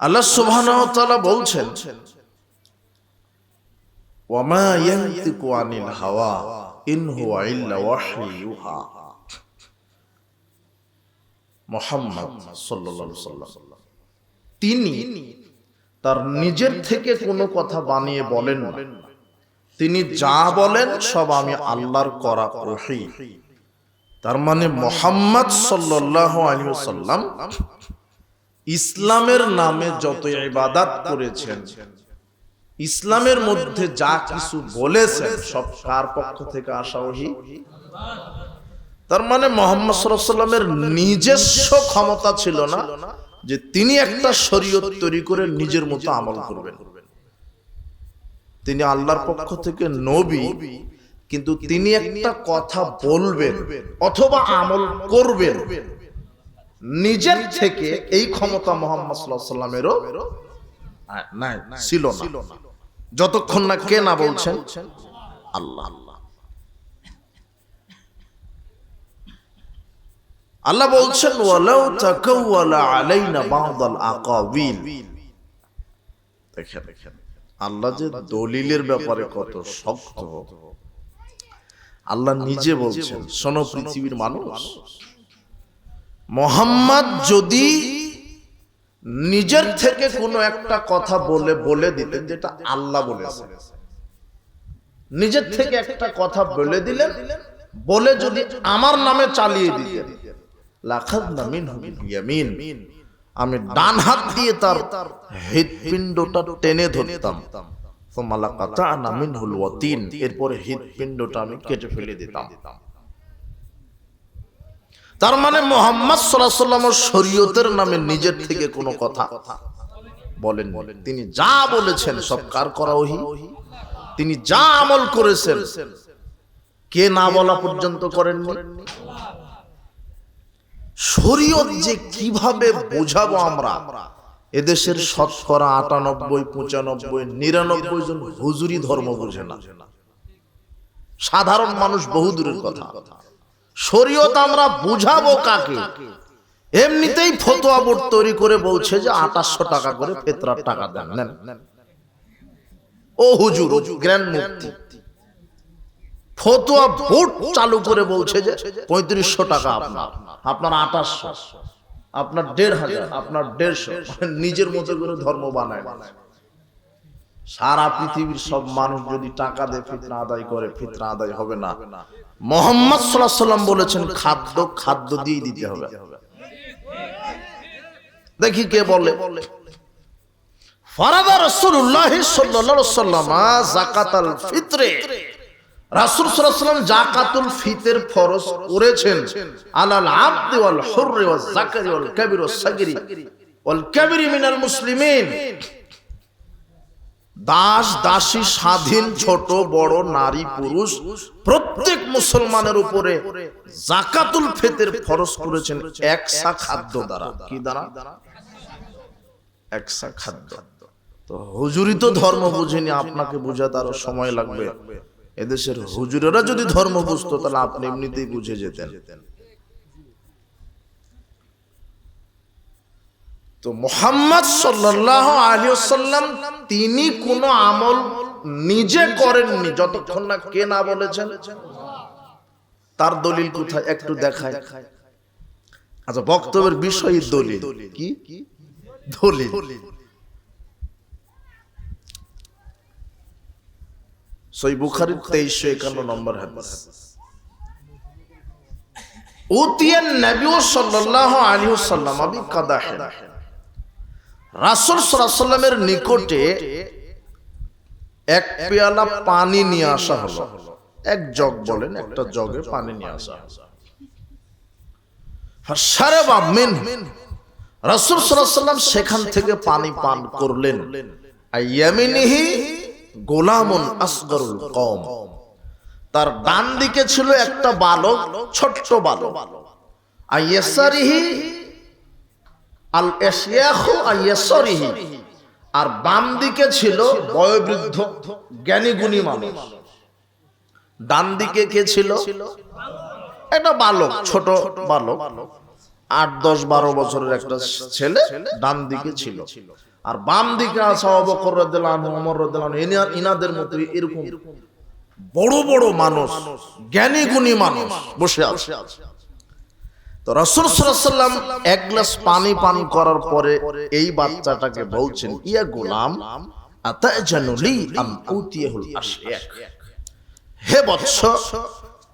আল্লাহ সুবহানাহু ওয়া তাআলা বলছেন, ওয়া মা ইয়ানতিকু আনিল হাওয়া ইন হুয়া ইল্লা ওয়াহয়ু ইউহা। মুহাম্মদ সাল্লাল্লাহু আলাইহি ওয়াসাল্লাম তিনি তার নিজের থেকে কোনো কথা বানিয়ে বলেন না, তিনি যা বলেন সব আমি আল্লাহর করা ওহী। তার মানে মুহাম্মদ সাল্লাল্লাহু আলাইহি ওয়াসাল্লাম ইসলামের নামে যত ইবাদত করেছেন, ইসলামের মধ্যে যা কিছু বলেছেন সব কার পক্ষ থেকে আসা ওহী? তার মানে মুহাম্মদ সাল্লাল্লাহু আলাইহি ওয়াসাল্লামের নিজস্ব ক্ষমতা ছিল না যে তিনি একটা শরীয়ত তৈরি করে নিজের মতো আমল করবেন। তিনি আল্লাহর পক্ষ থেকে নবী, কিন্তু তিনি একটা কথা বলবেন অথবা আমল করবেন, নিজের থেকে এই ক্ষমতা মুহাম্মদ সাল্লাল্লাহু আলাইহি ওয়াসাল্লামেরও নাই, ছিল না, যতক্ষণ না কে না বলছেন আল্লাহ। আল্লাহ বলছেন, ওয়ালাউ তাকাওয়ালা আলাইনা বা'দাল আকাবিল। দেখেন আল্লাহ যে দলিলের ব্যাপারে কত শক্ত। আল্লাহ নিজে বলছেন, শোনো পৃথিবীর মানুষ, মুহাম্মদ যদি নিজের থেকে কোনো একটা কথা বলে দিতেন যেটা আল্লাহ বলেছেন, নিজের থেকে একটা কথা বলে দিলেন, বলে যদি আমার নামে চালিয়ে দিতেন, লাখাযনা মিনহু বিল ইয়ামিন, আমি ডান হাত দিয়ে তার হৃৎপিণ্ডটা টেনে ধরতাম, সুম্মা লাকাতা'না মিনহুল ওয়াতিন, এরপরে হৃৎপিণ্ডটা আমি কেটে ফেলে দিতাম। তার মানে মুহাম্মদ সাল্লাল্লাহু আলাইহি ওয়াসাল্লামের শরীয়তের নামে নিজের থেকে কোনো কথা বলেন, তিনি যা বলেছেন সব কার করা ওহী। তিনি যা আমল করেছেন কে না বলা পর্যন্ত করেননি। শরীয়ত যে কিভাবে বোঝাবো আমরা, এদেশের শতকরা ৯৮, ৯৫, ৯৯ জন হুজুরি ধর্ম বোঝে না, সাধারণ মানুষ বহু দূরের কথা। শরীয়ত আমরা বুঝাবো কাকে? এমনিতেই ফতোয়া বোর্ড তৈরি করে বলছে যে ২৮০০ টাকা করে ফিতরার টাকা দেন, নেন। ও হুজুর, গ্র্যান্ড মুফতি ফতোয়া বোর্ড চালু করে বলছে যে ৩৫০০ টাকা আপনার ২৮০০, আপনার ১৫০০, আপনার ১৫০, নিজের মতো করে ধর্ম বানায়। সারা পৃথিবীর সব মানুষ যদি টাকা দিয়ে ফিতরা আদায় করে, ফিতরা আদায় হবে না। মুহাম্মদ সাল্লাল্লাহু আলাইহি ওয়াসাল্লাম বলেছেন খাদ্য দিয়ে দিতে হবে। দেখি কে বলে, ফারাদা রাসূলুল্লাহ সাল্লাল্লাহু আলাইহি ওয়াসাল্লাম যাকাতাল ফিত্রে, রাসূল সাল্লাল্লাহু আলাইহি ওয়াসাল্লাম যাকাতুল ফিতর ফরজ করেছেন আলাল আবদি ওয়াল হুররি ওয়াজ যাকারি ওয়াল কাবিরি ওয়াস সাগিরি ওয়াল কাবিরি মিনাল মুসলিমিন। দাস দাসী, স্বাধীন, ছোট বড়, নারী পুরুষ, প্রত্যেক মুসলমানের উপরে যাকাতুল ফিতর ফরজ করেছেন একসা খাদ্য দ্বারা। কি দ্বারা? একসা খাদ্য। তো হুজুরি তো ধর্ম বুঝেনি, আপনাকে বুঝাতে আরো সময় লাগবে। এদেশের হুজুরেরা যদি ধর্ম বুঝতো তাহলে আপনি এমনিতেই বুঝে যেতেন। তো মুহাম্মদ সাল্লাল্লাহু আলাইহি ওয়াসাল্লাম তিনি কোনো আমল নিজে করেননি যতক্ষণ না কে না বলেছেন। তার দলিল কোথায় একটু দেখায়। আচ্ছা, বক্তব্যের বিষয় দলিল কি? দলিল। সহিহ বুখারীর ২৩৫১ নম্বর হাদিস, উতিয়ান নবী সাল্লাল্লাহু আলাইহি ওয়াসাল্লাম বিকাদাহিন, রাসূল সাল্লাল্লাহু আলাইহি ওয়াসাল্লামের নিকটে এক পেয়ালা পানি নিয়ে আসা হলো। এক জগ বলেন, একটা জগে পানি নিয়ে আসা। ফাশারাবা মিন, রাসূল সাল্লাল্লাহু আলাইহি ওয়াসাল্লাম সেখান থেকে পানি পান করলেন। আইয়ামিনিহি গোলামুন আসগরুল কওম, তার ডান দিকে ছিল একটা বালক, ছোট্ট বালক। আইয়াসারিহি আল ইশয়াখু আইয়াসারিহি, আর বাম দিকে ছিল বয়োবৃদ্ধ জ্ঞানী গুণী মানুষ। ডান দিকে কে ছিল? একটা বালক, ছোট বালক, ৮, ১০, ১২ বছরের একটা ছেলে ডান দিকে ছিল। আর বাম দিকে আছে আবু বকর রাদিয়াল্লাহু আনহু, ওমর রাদিয়াল্লাহু আনহু, ইনাদের মতো এরকম বড় বড় মানুষ, জ্ঞানী গুণী মানুষ বসে আছে। তো রাসূল সাল্লাল্লাহু আলাইহি ওয়াসাল্লাম এক গ্লাস পানি পান করার পরে এই বাচ্চাটাকে বলছেন, ইয়া গোলাম আতাজানু লি আম উতিয়াহুল আশিয়াক, হে বৎস,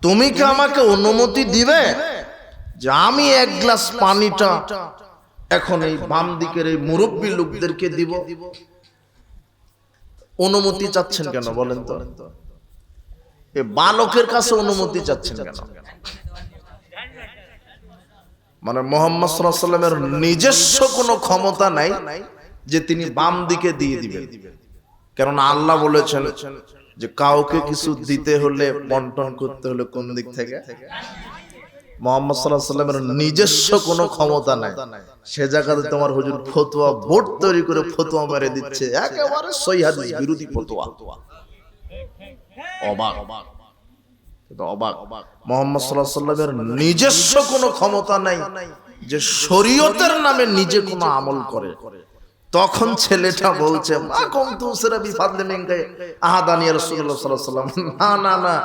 তুমি কি আমাকে অনুমতি দিবে যে আমি এক গ্লাস পানিটা এখন এই বাম দিকের এই মুরব্বী লোকদেরকে দিব? অনুমতি চাচ্ছেন কেন বলেন তো? এই বালকের কাছে অনুমতি চাচ্ছেন কেন? মানে মুহাম্মদ সাল্লাল্লাহু আলাইহি ওয়াসাল্লামের নিজস্ব কোনো ক্ষমতা নাই যে তিনি বাম দিকে দিয়ে দিবেন। কারণ আল্লাহ বলেছেন যে কাউকে কিছু দিতে হলে, বন্টন করতে হলে কোন দিক থেকে? মুহাম্মদ সাল্লাল্লাহু আলাইহি ওয়াসাল্লামের নিজস্ব কোনো ক্ষমতা নাই। সে জায়গাতে তোমার হুজুর ফতোয়া বোর্ড তৈরি করে ফতোয়া মেরে দিচ্ছে, একেবারে সহিহ হাদিস বিরোধী ফতোয়া। অবাক অবাক। মুহাম্মদ সাল্লাল্লাহু আলাইহি ওয়াসাল্লামের নিজস্ব কোনো ক্ষমতা নাই যে শরীয়তের নামে নিজে কোনো আমল করে। তখন ছেলেটা বলছে, মা কুনতু উসরা বিফাদলি মিনকা আহাদানি রাসূলুল্লাহ সাল্লাল্লাহু আলাইহি ওয়াসাল্লাম, না না না,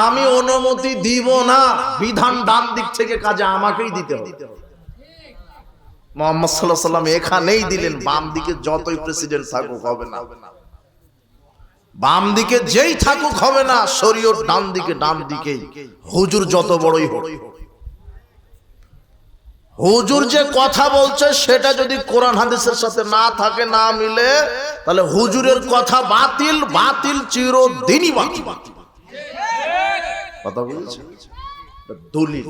আমি অনুমতি দিব না, বিধান ডান দিক থেকে কাজে আমাকেই দিতে হবে। মুহাম্মদ সাল্লাল্লাহু আলাইহি ওয়াসাল্লাম এখানেই দিলেন, বাম দিকে যতই প্রেসিডেন্ট থাকুক হবে না, বাম দিকে যেই থাকুক হবে না, শরীয়ত ডান দিকে, ডান দিকেই, হুজুর যত বড়ই হোক। হুজুর যে কথা বলছে সেটা যদি কোরআন হাদিসের সাথে না থাকে, না মিলে, তাহলে হুজুরের কথা বাতিল, বাতিল চিরদিনই বাতিল। কথা বলছে দলিল,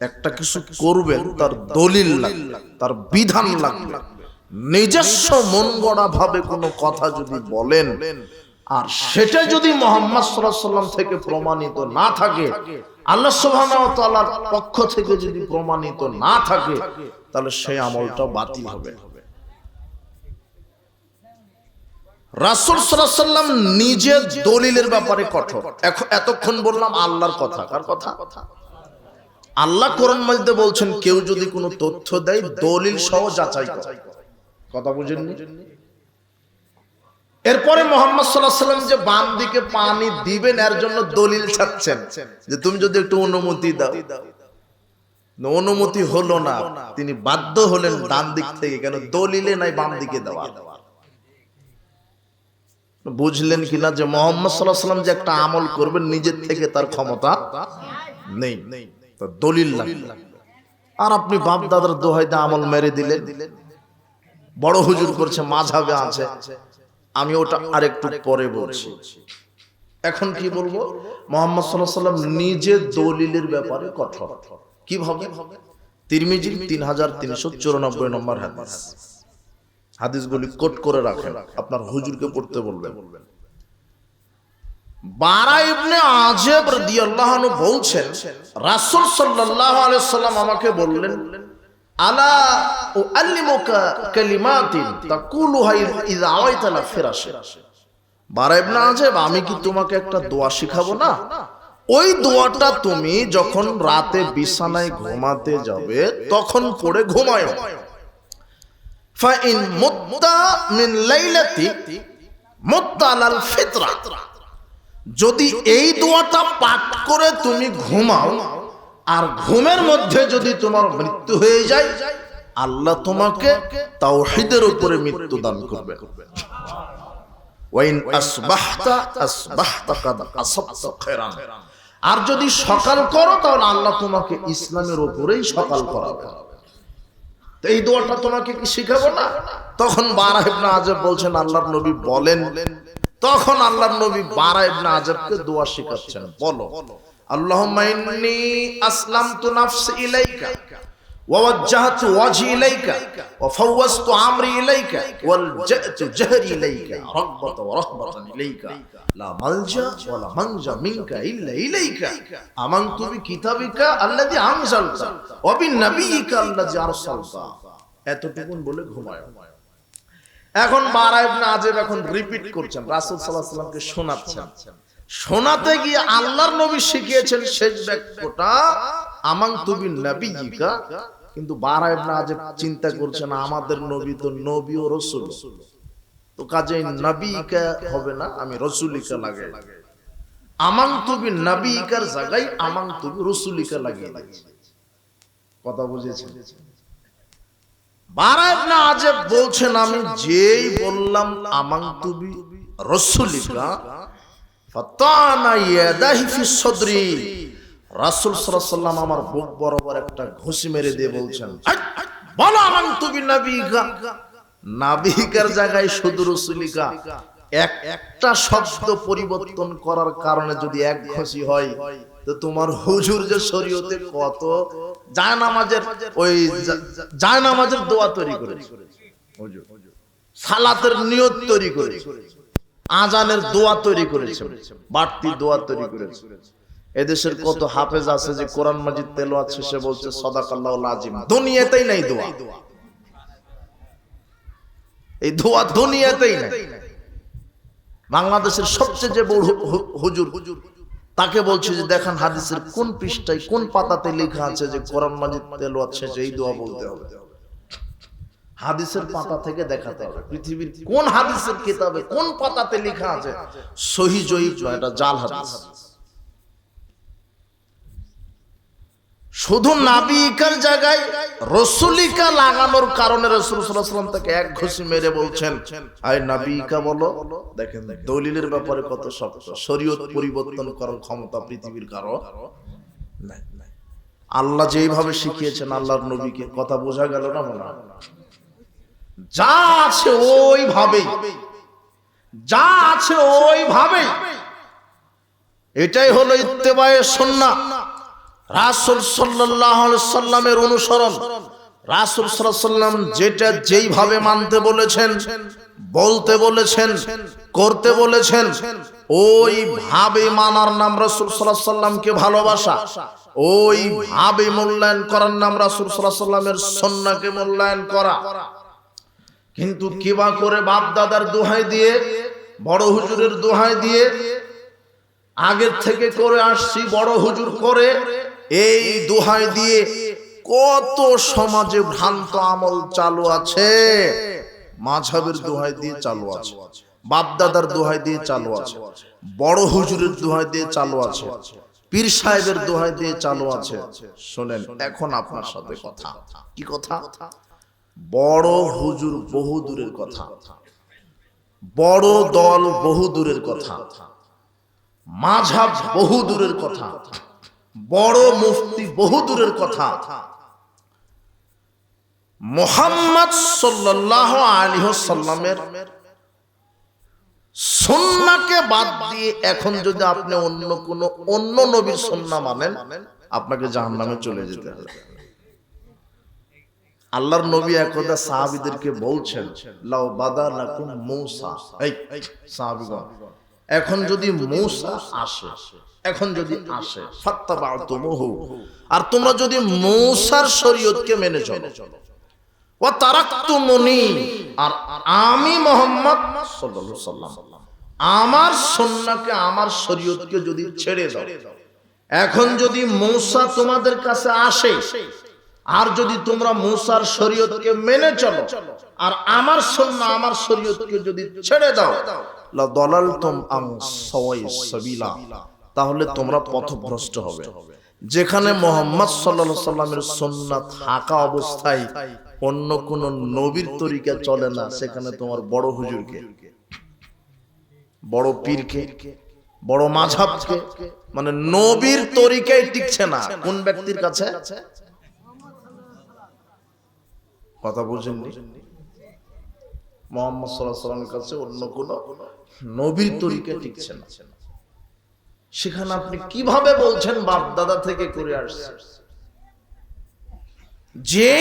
একটা কিছু করবেন তার দলিল লাগবে, তার বিধান লাগবে। নিজস্ব মন গড়া ভাবে কোনো কথা যদি বলেন আর সেটা যদি মুহাম্মদ সাল্লাল্লাহু আলাইহি ওয়াসাল্লাম থেকে প্রমাণিত না থাকে, আল্লাহ সুবহানাহু ওয়া তাআলার পক্ষ থেকে যদি প্রমাণিত না থাকে, তাহলে সেই আমলটা বাতিল হবে। রাসূল সাল্লাল্লাহু আলাইহি ওয়াসাল্লাম নিজে দলিলের ব্যাপারে কঠোর। এতক্ষণ বললাম আল্লাহর কথা, কার কথা? আল্লাহ কোরআন মাজিদে বলছেন, কেউ যদি কোনো তথ্য দেয় দলিল সহ যাচাই করে। কথা বুঝেননি? এরপরে মুহাম্মদ সাল্লাল্লাহু আলাইহি ওয়াসাল্লাম যে বাম দিকে পানি দিবেন এর জন্য দলিল চাচ্ছেন, যে তুমি যদি একটু অনুমতি দাও। অনুমতি হলো না, তিনি বাধ্য হলেন ডান দিক থেকে, কেন দলিলে নাই বাম দিকে দেওয়া। বুঝলেন কিনা যে মুহাম্মদ সাল্লাল্লাহু আলাইহি ওয়াসাল্লাম যে একটা আমল করবেন নিজের থেকে তার ক্ষমতা নেই, তো দলিল লাগবে। আর আপনি বাপ দাদার দোহাই দিয়ে আমল মেরে দিলেন। বড় হুজুর করছে, মাযহাবে আছে, আমি ওটা আরেকটু পরে বলছি। এখন কি বলবো? মুহাম্মদ সাল্লাল্লাহু আলাইহি ওয়াসাল্লাম নিজে দলিলের ব্যাপারে কঠোর। কিভাবে? তিরমিজির 3394 নম্বর হাদিস। হাদিসগুলি কোট করে রাখেন, আপনার হুজুরকে পড়তে বলবেন। বারা ইবনে আযিব রাদিয়াল্লাহু আনহু বলছেন, রাসূল সাল্লাল্লাহু আলাইহি ওয়াসাল্লাম আমাকে বললেন, আলা উআল্লিমুকা কালিমাতিন তাকুলুহা ইযা আওয়াইতা লা ফিরাশে। বারা ইবনে আযিব, আমি কি তোমাকে একটা দোয়া শিখাবো না? ওই দোয়াটা তুমি যখন রাতে বিছানায় ঘুমাতে যাবে তখন পড়ে ঘুমায়ো। ফা ইন মুত্তা মিন লাইলাতি মুত্তা আলাল ফিতরা, যদি এই দোয়াটা পাঠ করে তুমি ঘুমাও আর ঘুমের মধ্যে যদি তোমার মৃত্যু হয়ে যায়, আল্লাহ তোমাকে তাওহীদের উপরে মৃত্যু দান করবে। ওয়াইন আসবাহতা আসবাহতা কাদ আসাবতা খায়রান, আর যদি সকাল করো তাহলে আল্লাহ তোমাকে ইসলামের উপরেই সকাল করাবে। তো এই দোয়াটা তোমাকে কি শিখাবো না? তখন বারা ইবনে আযিব বলছেন, আল্লাহর নবী বলেন। তখন আল্লাহর নবী বারা ইবনে আযিবকে দোয়া শিখাচ্ছেন, বলো, আল্লাহুম্মা ইন্নী আসলামতু নাফসি ইলাইকা ওয়া ওয়াজ্জাহতু ওয়াজহি ইলাইকা ওয়া ফাওয়াজতু আমরি ইলাইকা ওয়াল জা'তু জাহরি ইলাইকা রাগবাতান ওয়া রাহবাতান ইলাইকা লা মালজা ওয়া লা মানজা মিনকা ইল্লা ইলাইকা আমানতু বিকিতাবিকা আল্লাযী আনজালতা ওয়া বিনাবিয়িকা আল্লাযী আরসালতা। এতটুকুন বলে ঘুমায়। এখন বারা ইবনে আযিব এখন রিপিট করছেন, রাসূল সাল্লাল্লাহু আলাইহি ওয়াসাল্লামকে শোনাচ্ছেন। শোনাতে গিয়ে আল্লাহর নবী শিখিয়েছেন শেষ বাক্যটা, আমানতু বিনাবিয়িকা কিন্তু বারা ইবনে আজেব চিন্তা করছেন আমাদের নবী তো নবী ও রাসূল, তো কাজেই নবীকা হবে না, আমি রাসূলিকা লাগাই, আমানতু বিন নবীকার জায়গায় আমানতু বি রাসূলিকা লাগিয়ে দিয়েছি। কথা বুঝেছেন? বারা ইবনে আজেব বলছেন আমি যেই বললাম আমানতু বি রাসূলিকা ফাতানা ইয়াদাহি ফি সদরি, রাসূল সাল্লাল্লাহু আলাইহি ওয়াসাল্লাম আমার বুক বরাবর একটা ঘুষি মেরে দিয়ে বলছেন বলো আমানতু বি নবীকা, নবীকার জায়গায় শুধু রাসূলিকা। একটা শব্দ পরিবর্তন করার কারণে যদি এক ঘুষি হয়, তো তোমার হুজুর যে শরীয়তে কত জায়নামাজের ওই জায়নামাজের দোয়া তৈরি করেছে, হুজুর সালাতের নিয়ত তৈরি করেছে, আজানের দোয়া তৈরি করেছে, বাড়তি দোয়া তৈরি করেছে। এদেশের কত হাফেজ আছে যে কোরআন মাজিদ তেলাওয়াত শেষে বলছে সাদাকাল্লাহুল আযীম, দুনিয়াতেই নাই দোয়া, এই দোয়া দুনিয়াতেই নাই। বাংলাদেশের সবচেয়ে যে বড় হুজুর তাকে বলছে যে দেখেন হাদিসের কোন পৃষ্ঠায় কোন পাতাতে লেখা আছে যে কোরআন মাজিদ তেলাওয়াত শেষে এই দোয়া বলতে হবে। হাদিসের পাতা থেকে দেখাতে হবে পৃথিবীর কোন হাদিসের কিতাবে কোন পাতাতে লেখা আছে সহিহ জয়ীফ নয়, এটা জাল হাদিস। শুধু নাবিকার জায়গায় রাসূলিকা লাগানোর কারণে রাসূল সাল্লাল্লাহু আলাইহি ওয়াসাল্লাম তাকে এক ঘুষি মেরে বলছেন আই নাবিকা বলো। দেখেন দলিলের ব্যাপারে কত শক্ত, শরীয়ত পরিবর্তন করার ক্ষমতা পৃথিবীর কারো নাই। আল্লাহ যেইভাবে শিখিয়েছেন আল্লাহর নবীকে, কথা বোঝা গেল না? মনে হয় যা আছে ওইভাবেই, যা আছে ওইভাবেই, এটাই হলো ইত্তেবায়ে সুন্নাহ, রাসূল সাল্লাল্লাহু আলাইহি সাল্লামের অনুসরণ। রাসূল সাল্লাল্লাহু আলাইহি সাল্লাম যেটা যেইভাবে মানতে বলেছেন, বলতে বলেছেন, করতে বলেছেন, ওইভাবে মানার নাম রাসূল সাল্লাল্লাহু আলাইহি সাল্লামকে ভালোবাসা, ওইভাবে মূল্যায়ন করার নাম রাসূল সাল্লাল্লাহু আলাইহি সাল্লামের সুন্নাহকে মূল্যায়ন করা। কিন্তু কিবা করে বাপ দাদার দোহাই দিয়ে, বড় হুজুরের দোহাই দিয়ে, আগের থেকে করে আসছি বড় হুজুর করে, এই দোহাই দিয়ে কত সমাজে ভ্রান্ত আমল চালু আছে। মাযহাবের দোহাই দিয়ে চালু আছে, বাপ দাদার দোহাই দিয়ে চালু আছে, বড় হুজুরের দোহাই দিয়ে চালু আছে, পীর সাহেবের দোহাই দিয়ে চালু আছে। শুনেন এখন আপনার সাথে কথা, কি কথা? বড় হুজুর বহু দূরের কথা, বড় দল বহু দূরের কথা, মাযহাব বহু দূরের কথা, বড় মুফতি বহু দূরের কথা, মুহাম্মদ সাল্লাল্লাহু আলাইহি ওয়াসাল্লামের সুন্নাহকে বাদ দিয়ে এখন যদি আপনি অন্য নবীর সুন্নাহ মানেন, আপনাকে জাহান্নামে চলে যেতে হবে। আল্লাহর নবী একদা সাহাবীদেরকে বলছেন লাউ বাদালাকুম মূসা, এই সাহাবীগণ এখন যদি মূসা আসে, এখন যদি আসে ফাত্তাবাতুমুহু, আর তোমরা যদি মূসার শরীয়তকে মেনে চলো, ওয়া তারাকতুমুনি, আর আমি মুহাম্মদ সাল্লাল্লাহু আলাইহি সাল্লাম আমার সুন্নাহকে আমার শরীয়তকে যদি ছেড়ে দাও, এখন যদি মূসা তোমাদের কাছে আসে আর যদি তোমরা মূসার শরীয়তকে মেনে চলো আর আমার সুন্নাহ আমার শরীয়তকে যদি ছেড়ে দাও, লা দালালতুম আন সাওয়াইস সাবিলা, তাহলে তোমরা পথভ্রষ্ট হবে। যেখানে মুহাম্মদ সাল্লাল্লাহু আলাইহি সাল্লামের সুন্নাহ থাকা অবস্থায় অন্য কোন নবীর তরিকা চলে না, সেখানে তোমার বড় হুজুরকে, বড় পীরকে, বড় মাযহাবকে, মানে নবীর তরিকায় টিকছে না। কোন ব্যক্তির কাছে? কথা বুঝেননি? মুহাম্মদ সাল্লাল্লাহু আলাইহি সাল্লামের কাছে অন্য কোন নবীর তরিকা টিকছে না। সেখানে আপনি কিভাবে বলছেন বাপ দাদা থেকে করে আসছে? যে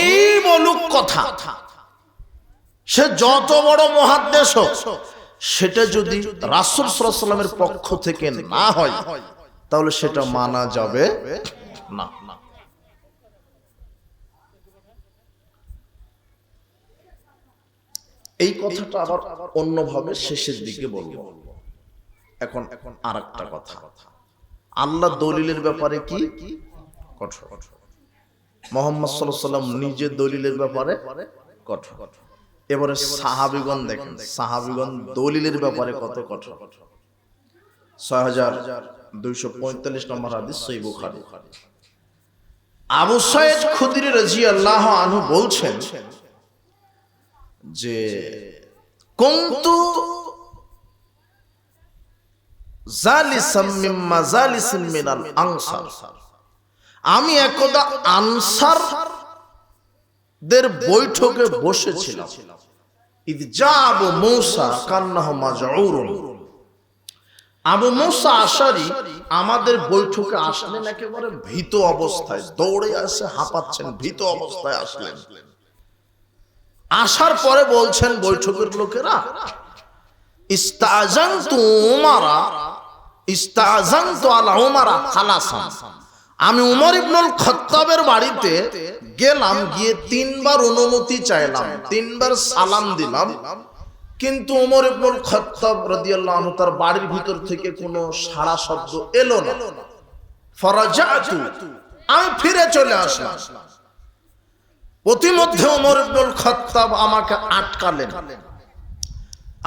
বলুক কথা, সে যত বড় মুহাদ্দিস হোক, সেটা যদি রাসূল সাল্লাল্লাহু আলাইহি সাল্লামের পক্ষ থেকে না হয় তাহলে সেটা মানা যাবে না। এই কথাটা আবার অন্যভাবে শেষের দিকে বলবো। এখন আরেকটা কথা, আল্লাহ দলিলের ব্যাপারে কি কঠোর। মুহাম্মদ সাল্লাল্লাহু আলাইহি ওয়াসাল্লাম নিজে দলিলের ব্যাপারে কঠোর। এবারে সাহাবীগণ দেখেন, সাহাবীগণ দলিলের ব্যাপারে কত কঠোর। ৬২৪৫ নম্বর হাদিস সহিহ বুখারী। আবু সাঈদ খুদরি রাদিয়াল্লাহু আনহু বলছেন যে কুনতু জালিসাম মিন মাজালিসিন মিনাল আনসার, আমি একদা আনসারদের বৈঠকে বসেছিলাম। ইদ জা আবু মূসা কান্নাহু মাজউরুন, আবু মূসা আশারী আমাদের বৈঠকে আসলেন একেবারে ভীত অবস্থায়, দৌড়ে আসে হাঁপাচ্ছেন, ভীত অবস্থায় আসলেন। আসার পরে বলছেন বৈঠকের লোকেরা, ইস্তাজানতু উমারা, ইস্তাজানতু আলা উমারা খালাসান, আমি উমর ইবনুল খাত্তাবের বাড়িতে গেলাম, গিয়ে 3 বার অনুমতি চাইলাম, 3 বার সালাম দিলাম, কিন্তু উমর ইবনুল খাত্তাব রাদিয়াল্লাহু আনহু তার বাড়ির ভিতর থেকে কোনো সাড়া শব্দ এলো না। ফারাজাতু, আমি ফিরে চলে আসলাম। প্রতিমধ্যে উমর ইবনুল খাত্তাব আমাকে আটকালেন,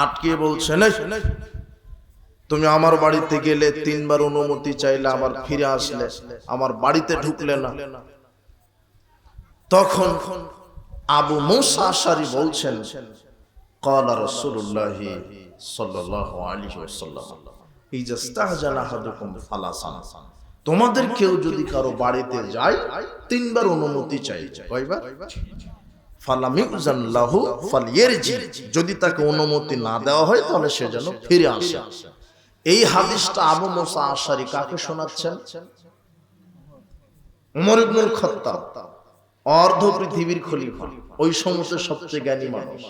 আটকিয়ে বলছেন, তুমি আমার বাড়িতে গেলে 3 বার অনুমতি চাইলে, আবার ফিরে আসলে, আমার বাড়িতে ঢুকলে না। তখন আবু মূসা আশারী বলছেন, ক্বালা রাসূলুল্লাহি সাল্লাল্লাহু আলাইহি ওয়াসাল্লাম ইজা ইস্তাহজানা আহাদুকুম ফালাসান, তোমাদের কেউ যদি কারো বাড়িতে যায় 3 বার অনুমতি চাইছে, কয়বার? ফালাম ইউযান লাহু ফালইয়ারজি, যদি তাকে অনুমতি না দেওয়া হয় তাহলে সে যেন ফিরে আসে। এই হাদিসটা আবু মূসা আশারী কাকে শোনাচ্ছেন? উমর ইবনুল খাত্তাব, অর্ধ পৃথিবীর খলিফা, ওই সমস্ত সবচেয়ে জ্ঞানী মানুষ।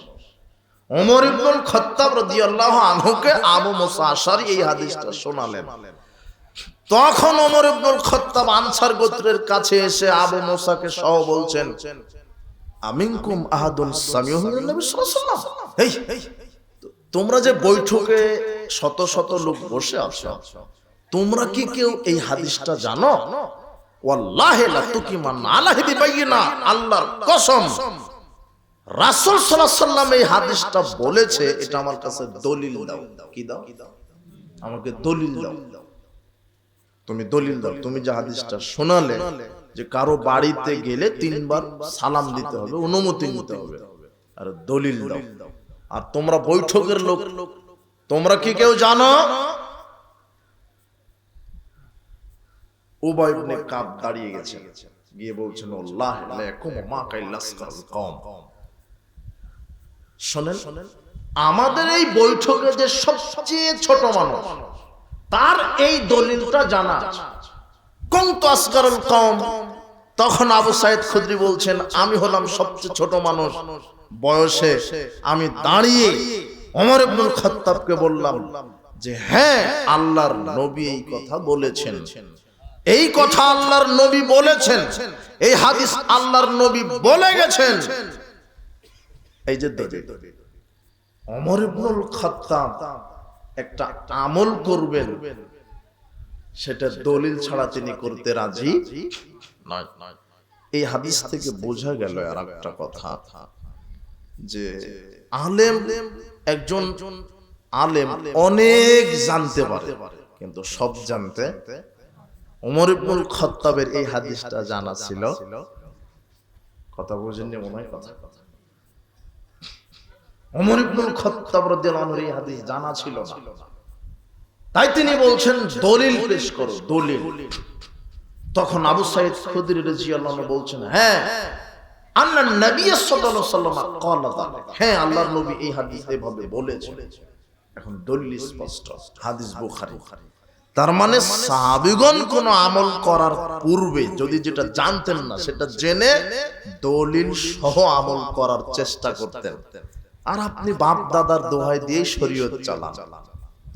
উমর ইবনুল খাত্তাব রাদিয়াল্লাহু আনহুকে আবু মূসা আশারী এই হাদিসটা শোনালেন। তখন উমর ইবনুল খাত্তাব আনসার গোত্রের কাছে এসে আবু মূসাকে সহ বলছেন, আমিনকুম আহাদুন সামিউহু মিনান নবী সাল্লাল্লাহু আলাইহি ওয়াসাল্লাম, এই তোমরা যে বৈঠকে শত শত লোক বসে আছো, তোমরা কি কেউ এই হাদিসটা জানো? ওয়াল্লাহি লা তুকিমান আলাহি বিবাইনা, আল্লাহর কসম রাসূল সাল্লাল্লাহু আলাইহি ওয়াসাল্লাম এই হাদিসটা বলেছে, এটা আমার কাছে দলিল দাও। কি দাও? আমাকে দলিল দাও, তুমি দলিল দাও। তুমি যে হাদিসটা শোনালে যে কারো বাড়িতে গেলে 3 বার সালাম দিতে হবে, অনুমতি নিতে হবে, আর দলিল দাও। আর তোমরা বৈঠকের লোক, তোমরা কি কেউ জানো? উবাই ইবনে কাব দাঁড়িয়ে গেছেন, গিয়ে বলছেন, আল্লাহু আলাইকুম মা কাইলাসকাল কওম, শুনেন, আমাদের এই বৈঠকে যে সবচেয়ে ছোট মানুষ, তার এই দলিলটা জানা। কুনতু আসগারুল কওম, তখন আবু সাঈদ খুদরি বলছেন, আমি হলাম সবচেয়ে ছোট মানুষ বয়সে। আমি দাঁড়িয়ে ওমর ইবনুল খাত্তাবকে বললাম যে হ্যাঁ, আল্লাহর নবী এই কথা বলেছেন, এই কথা আল্লাহর নবী বলেছেন, এই হাদিস আল্লাহর নবী বলে গেছেন। এই যে দলিল, ওমর ইবনুল খাত্তাব একটা আমল করবেন, সেটা দলিল ছাড়া তিনি করতে রাজি নয়। এই হাদিস থেকে বোঝা গেল আর একটা কথা, যে আলেম, একজন আলেম অনেক জানতে পারে, কিন্তু সব জানতে ওমর ইবনুল খাত্তাবের এই হাদিসটা জানা ছিল। কথা বুঝেননি মনে হয়? কথা, ওমর ইবনুল খাত্তাব রাদিয়াল্লাহু আনহু এই হাদিস জানা ছিল না, তাই তিনি বলছেন দলিল পেশ করো, দলিল। তখন আবু সাঈদ খুদরি রাদিয়াল্লাহু আনহু বলছেন, হ্যাঁ, আন্নান নবী সাল্লাল্লাহু আলাইহি ওয়াসাল্লাম ক্বালা যালিক, হ্যাঁ, আল্লাহর নবী এই হাদিস এভাবে বলেছেন। এখন দলিল স্পষ্ট, হাদিস বুখারী। তার মানে সাহাবীগণ কোন আমল করার পূর্বে যদি যেটা জানতেন না, সেটা জেনে দলিল সহ আমল করার চেষ্টা করতেন। আর আপনি বাপ দাদার দোহাই দিয়ে শরীয়ত চালান।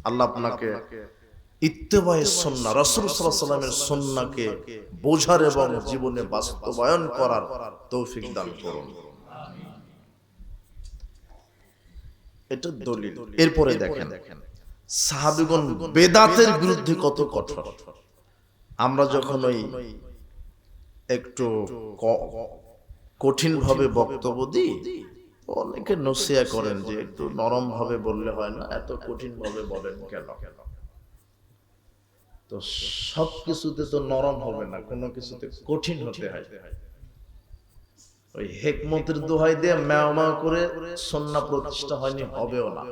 আল্লাহ আপনাকে ইত্তেবায়ে সুন্নাহ, রাসূল সাল্লাল্লাহু আলাইহি ওয়াসাল্লামের সুন্নাহকে বোঝার এবং জীবনে বাস্তবায়ন করার তৌফিক দান করুন। এটা দলিল। এরপরে দেখেন সাহাবীগণ বেদাতের বিরুদ্ধে কত কঠোর। আমরা যখন ওই একটু কঠিন ভাবে বক্তব্য দিই, অনেকে নসিয়া করেন যে একটু নরম ভাবে বললে হয় না, এত কঠিন ভাবে বলেন কেন? তো সব কিছুতে তো নরম হবে না, কোনো কিছুতে কঠিন হতে হয়। ওই হেকমতের দোহাই দিয়ে ম্যাও ম্যাও করে সুন্নাহ প্রতিষ্ঠা হয়নি, হবেও না।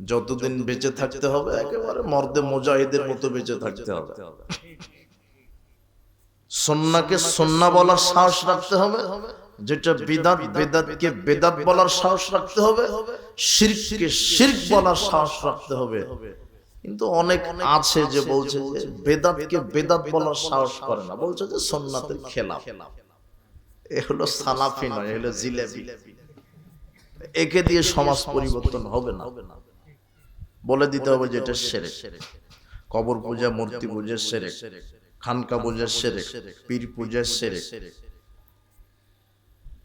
যতদিন বেঁচে থাকতে হবে একেবারে মর্দে মুজাহিদের মতো বেঁচে থাকতে হবে। সুন্নাহকে সুন্নাহ বলার সাহস রাখতে হবে, যেটা বিদআত বেদাতকে বেদাত বলার সাহস রাখতে হবে, শিরককে শিরক বলার সাহস রাখতে হবে। কিন্তু অনেক আছে যে বলছে যে বেদাতকে বেদাত বলার সাহস করে না, বলছে যে সুন্নাতের খেলাফ। এ হলো সালাফি নয়, এ হলো জিলেবি। একে দিয়ে সমাজ পরিবর্তন হবে না। বলে দিতে হবে যে এটা শিরক। কবর পূজা, মূর্তি পূজা শিরক, খানকা পূজা শিরক, পীর পূজা শিরক,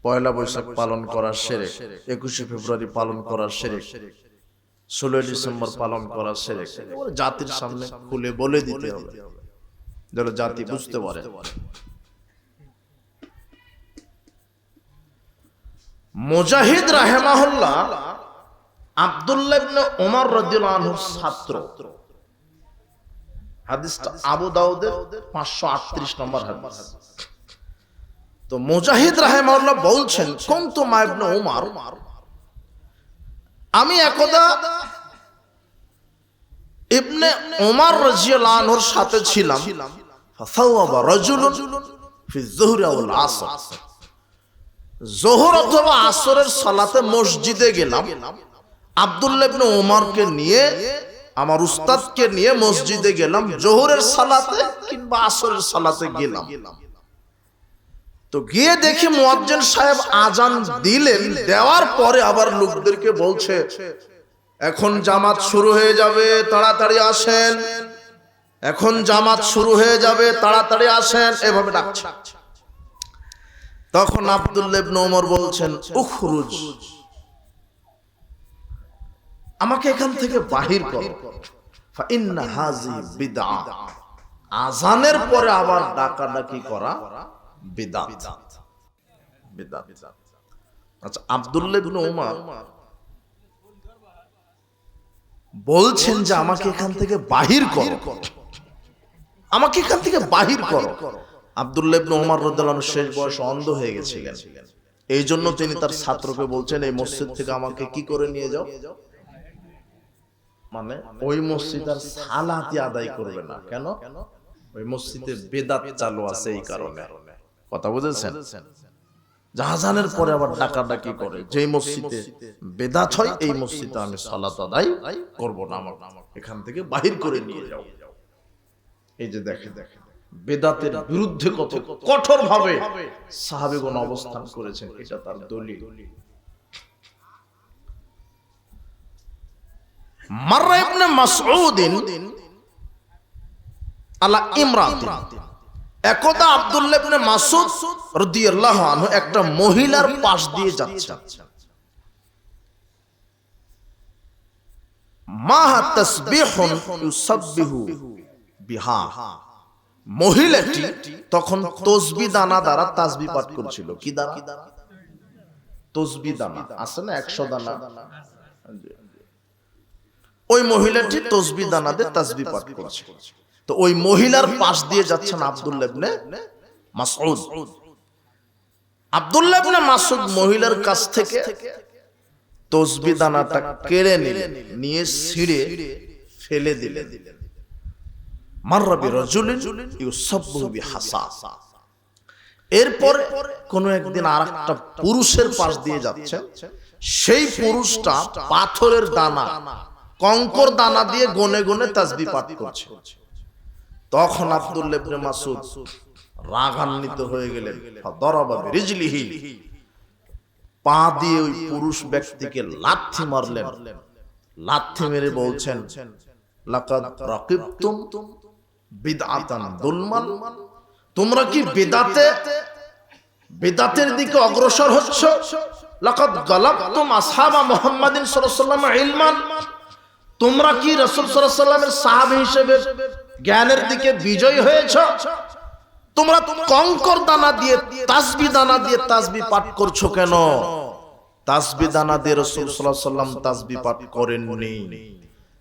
পয়লা বৈশাখ পালন করা শিরক, 21শে ফেব্রুয়ারি পালন করা শিরক, 16 ডিসেম্বর পালন করা শিরক। জাতির সামনে খুলে বলে দিতে হবে যেন জাতি বুঝতে পারে। মুজাহিদ রাহিমাহুল্লাহ আব্দুল্লাহ ইবনে ওমর রাদিয়াল্লাহু আনহুর ছাত্র। হাদিসটা আবু দাউদের 538 নম্বর হাদিস। তো মুজাহিদ রাহিমাহুল্লাহ বলছেন, কুনতু মা ইবনে ওমর, আমি একদা ইবনে ওমর রাদিয়াল্লাহু আনহুর সাথে ছিলাম। ফাসাওয়াবা রাজুলুন ফি যুহরি ওয়াল আসর, যোহর অথবা আসরের সালাতে মসজিদে গেলাম। আব্দুল্লাহ ইবনে ওমরকে নিয়ে, আমার উস্তাদকে নিয়ে মসজিদে গেলাম, যোহরের সালাতে কিংবা আসরের সালাতে গেলাম। তো গিয়ে দেখি মুয়াজ্জিন সাহেব আজান দিলেন, দেওয়ার পরে আবার লোকদেরকে বলছে, এখন জামাত শুরু হয়ে যাবে, তাড়াতাড়ি আসেন, এখন জামাত শুরু হয়ে যাবে, তাড়াতাড়ি আসেন, এভাবে ডাকছে। তখন আব্দুল্লাহ ইবনে ওমর বলছেন, উখরুজ, আমাকে এখান থেকে বাহির করো, ফা ইন্না হাযি বিদআহ, আযানের পরে আবার ডাকাডাকি করা বিদআত। বিদআত। আচ্ছা, আব্দুল্লাহ ইবনে ওমর বলছেন যে আমাকে এখান থেকে বাহির করো, আমাকে এখান থেকে বাহির করো। আব্দুল্লাহ ইবনে ওমর রাদিয়াল্লাহু আনহু শেষ বয়সে অন্ধ হয়ে গেছিলেন, এই জন্য তিনি তার ছাত্রকে বলছেন, এই মসজিদ থেকে আমাকে কি করে নিয়ে যাও, মানে ওই মসজিদ আর সালাতি আদায় করবে না। কেন? ওই মসজিদে বেদাত চালু আছে, এই কারণে। কথা বুঝেছেন? আযানের পরে আবার ডাকাডাকি করে, যে মসজিদে বেদাত হয় এই মসজিদে আমি সালাত আদায় করব না, আমার এখান থেকে বাহির করে নিয়ে যাও। এই যে দেখেন বেদাতের বিরুদ্ধে কত কঠোর ভাবে সাহাবীগণ অবস্থান করেছেন, এটা তার দলিল। মাররা ইবনে মাসউদিন আলা ইমরাতিন, একদা আব্দুল্লাহ ইবনে মাসউদ রাদিয়াল্লাহু আনহু একটা মহিলার পাশ দিয়ে যাচ্ছেন। মা তাসবিহুন ইউসাব্বিহু বিহা, মহিলাটি তখন তাসবিহ দানা দ্বারা তাসবিহ পাঠ করছিল। কি দানা? তাসবিহ দানা আছে না, 100 দানা। ওই মহিলাটি তাসবিহ দানা দিয়ে তাসবিহ পাঠ করছে। তো ওই মহিলার পাশ দিয়ে যাচ্ছেন আব্দুল্লাহ ইবনে মাসউদ। আব্দুল্লাহ ইবনে মাসউদ মহিলার কাছ থেকে তাসবিহ দানাটা কেড়ে নিলেন, নিয়ে ছিঁড়ে ফেলে দিলেন। মাররা বিরাজুলিন ইউসাব্বিহু বিহাসা, এরপর কোন একদিন আরেকটা পুরুষের পাশ দিয়ে যাচ্ছে, সেই পুরুষটা পাথরের দানা, কঙ্কর দানা দিয়ে গনে গনে তাসবিহ পাঠ করছে। তখন আব্দুল্লাহ ইবনে মাসউদ রাগান্বিত হয়ে গেলেন, ফাদারাবা বিরিজলিহি, পা দিয়ে ওই পুরুষ ব্যক্তিকে লাথি মারলেন। লাথি মেরে বলছেন, লাকাদ রাকিবতুম বিদআতান দুলমান, তোমরা কি বেদাতের দিকে অগ্রসর হচ্ছ? লাকাদ গালাবতুম আসহাবা মুহাম্মাদিন সাল্লাল্লাহু আলাইহি ওয়াসাল্লাম ইলমান, তোমরা কি রাসূল সাল্লাল্লাহু আলাইহি ওয়াসাল্লামের সাহাবী হিসেবে জ্ঞানের দিকে বিজয়ী হয়েছ? তোমরা কঙ্কর দানা দিয়ে তাসবিহ দানা দিয়ে তাসবিহ পাঠ করছো কেন? তাসবিহ দানা দিয়ে রাসূল সাল্লাল্লাহু আলাইহি ওয়াসাল্লাম তাসবিহ পাঠ করেননি।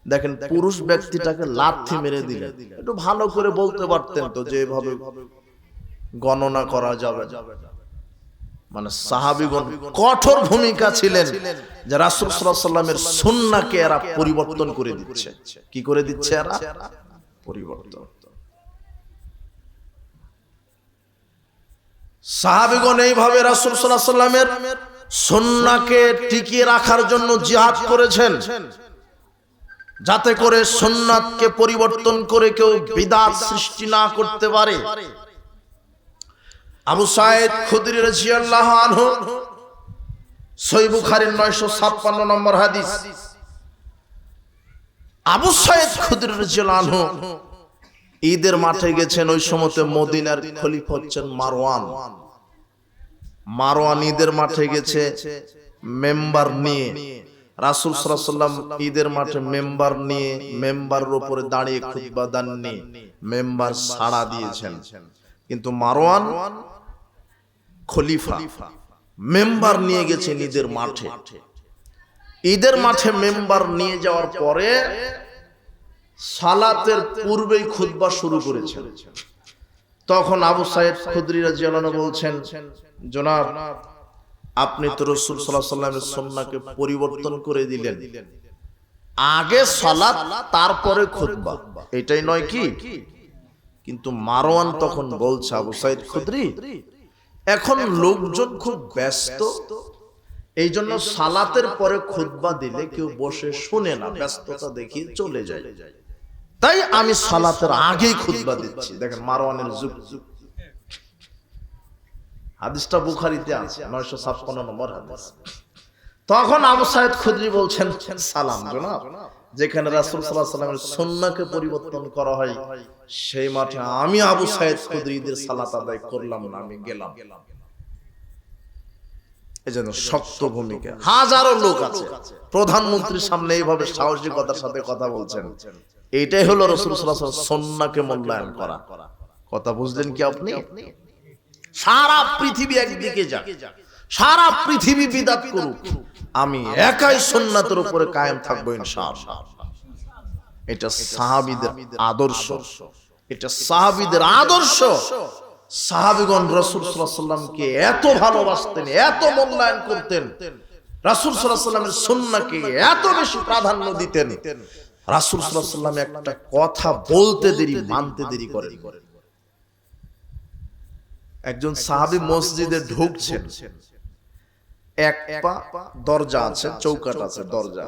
দেখেন পুরুষ ব্যক্তিটাকে লাথি মেরে দিলেন। একটু ভালো করে বলতে পারতেন তো যে এভাবে গণনা করা যাবে। মানে সাহাবীগণ কঠোর ভূমিকা ছিলেন যে রাসূল সাল্লাল্লাহু আলাইহি ওয়াসাল্লামের সুন্নাহকে এরা পরিবর্তন করে দিচ্ছে। কি করে দিচ্ছে এরা? পরিবর্তন। সাহাবীগণ এইভাবে রাসূল সাল্লাল্লাহু আলাইহি ওয়াসাল্লামের সুন্নাহকে টিকিয়ে রাখার জন্য জিহাদ করেছেন, যাতে করে সুন্নাতকে পরিবর্তন করে কেউ বিদআত সৃষ্টি না করতে পারে। আবু সাঈদ খুদরি রাদিয়াল্লাহু আনহু, সহিহ বুখারীর 956 নম্বর হাদিস। আবু সাঈদ খুদরি রাদিয়াল্লাহু আনহু ঈদের মাঠে গেছেন। ওই সময়তে মদিনার খলিফা হচ্ছেন মারওয়ান। মারওয়ান ঈদের মাঠে গেছে মেম্বার নিয়ে। রাসূল সাল্লাল্লাহু আলাইহি ওয়াসাল্লাম ঈদের মাঠে মেম্বার নিয়ে মেম্বারের উপরে দাঁড়িয়ে খুতবা দেননি, মেম্বার ছাড়া দিয়েছেন। কিন্তু মারওয়ান খলিফা, মেম্বার নিয়ে গেছেন ঈদের মাঠে। ঈদের মাঠে মেম্বার নিয়ে যাওয়ার পরে সালাতের পূর্বেই খুতবা শুরু করেছেন। তখন আবু সাঈদ খুদরি রাদিয়াল্লাহু আনহু বলছেন, জনাব, আপনি তো রাসূল সাল্লাল্লাহু আলাইহি ওয়াসাল্লামের সুন্নাহকে পরিবর্তন করে দিলেন। আগে সালাত তারপরে খুতবা, এটাই নয় কি? কিন্তু মারওয়ান তখন বলছে, আবু সাঈদ খুদরি, এখন লোকজন খুব ব্যস্ত, এই জন্য সালাতের পরে খুতবা দিলে কেউ বসে শুনে না, ব্যস্ততা দেখিয়ে চলে যায়, তাই আমি সালাতের আগেই খুতবা দিচ্ছি। দেখেন মারওয়ানের যুগ। হাদিসটা বুখারীতে আছে, 956 নম্বর হাদিস। তখন আবু সাঈদ খুদরি বলছেন, সালাম জনাব, যেখানে রাসূল সাল্লাল্লাহু আলাইহি ওয়াসাল্লামের সুন্নাহকে পরিবর্তন করা হয় সেই মাঠে আমি আবু সাঈদ খুদরি ঈদের সালাত আদায় করলাম না, আমি গেলাম। এজন্য শক্ত ভূমিকা। হাজারো লোক আছে প্রধানমন্ত্রীর সামনে এইভাবে সাহসিকতার সাথে কথা বলছেন। এইটাই হলো রাসূল সাল্লাল্লাহু আলাইহি ওয়াসাল্লাম সুন্নাহকে মূল্যায়ন করা। কথা বুঝলেন কি আপনি? সারা পৃথিবী একদিকে যাক, সারা পৃথিবী বিদআত করুক, আমি একাই সুন্নাতের উপরে কায়েম থাকবো ইনশাআল্লাহ। এটা সাহাবীদের আদর্শ, এটা সাহাবীদের আদর্শ। সাহাবীগণ রাসূল সাল্লাল্লাহু আলাইহি ওয়াসাল্লামকে এত ভালোবাসতেন, এত মূল্যায়ন করতেন, রাসূল সাল্লাল্লাহু আলাইহি ওয়াসাল্লামের সুন্নাহকে এত বেশি প্রাধান্য দিতেন। রাসূল সাল্লাল্লাহু আলাইহি ওয়াসাল্লাম একটা কথা বলতে দেরি, মানতে দেরি করেন। একজন সাহাবী মসজিদে ঢুকছেন, এক পা দরজা আছে, চৌকাট আছে, দরজা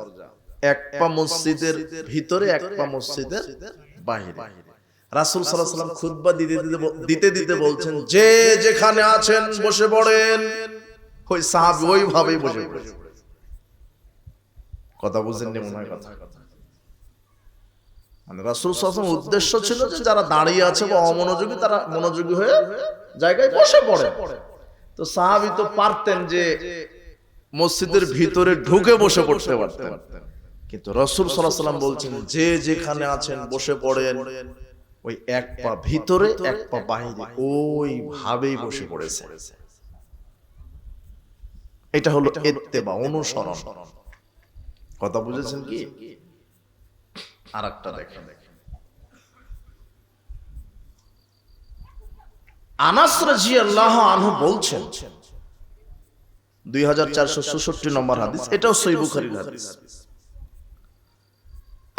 এক পা মসজিদের ভিতরে, এক পা মসজিদের বাইরে। রাসূল সাল্লাল্লাহু আলাইহি ওয়াসাল্লাম খুতবা দিতে দিতে বলছেন, যে যেখানে আছেন বসে পড়েন। ওই সাহাবী ওইভাবেই বসে পড়েন। কথা বুঝেননি মনে হয় কথা? মানে রাসূল সাল্লাল্লাহু আলাইহি ওয়াসাল্লামের উদ্দেশ্য ছিল যে যারা দাঁড়িয়ে আছে বা অমনোযোগী তারা মনোযোগী হয়ে জায়গায় বসে পড়ে। তো সাহাবী তো পারতেন যে মসজিদের ভিতরে ঢুকে বসে পড়তে পারতেন, কিন্তু রাসূল সাল্লাল্লাহু আলাইহি ওয়াসাল্লাম বলছেন যে যেখানে আছেন বসে পড়েন। ওই এক পা ভিতরে এক পা বাইরে ওইভাবেই বসে পড়েছে। এটা হলো ইত্তেবা, অনুসরণ। কথা বুঝেছেন কি? আরেকটা দেখেন, আনাস রাদিয়াল্লাহু আনহু বলছেন, 2466 নম্বর হাদিস, এটাও সহিহ বুখারীর হাদিস।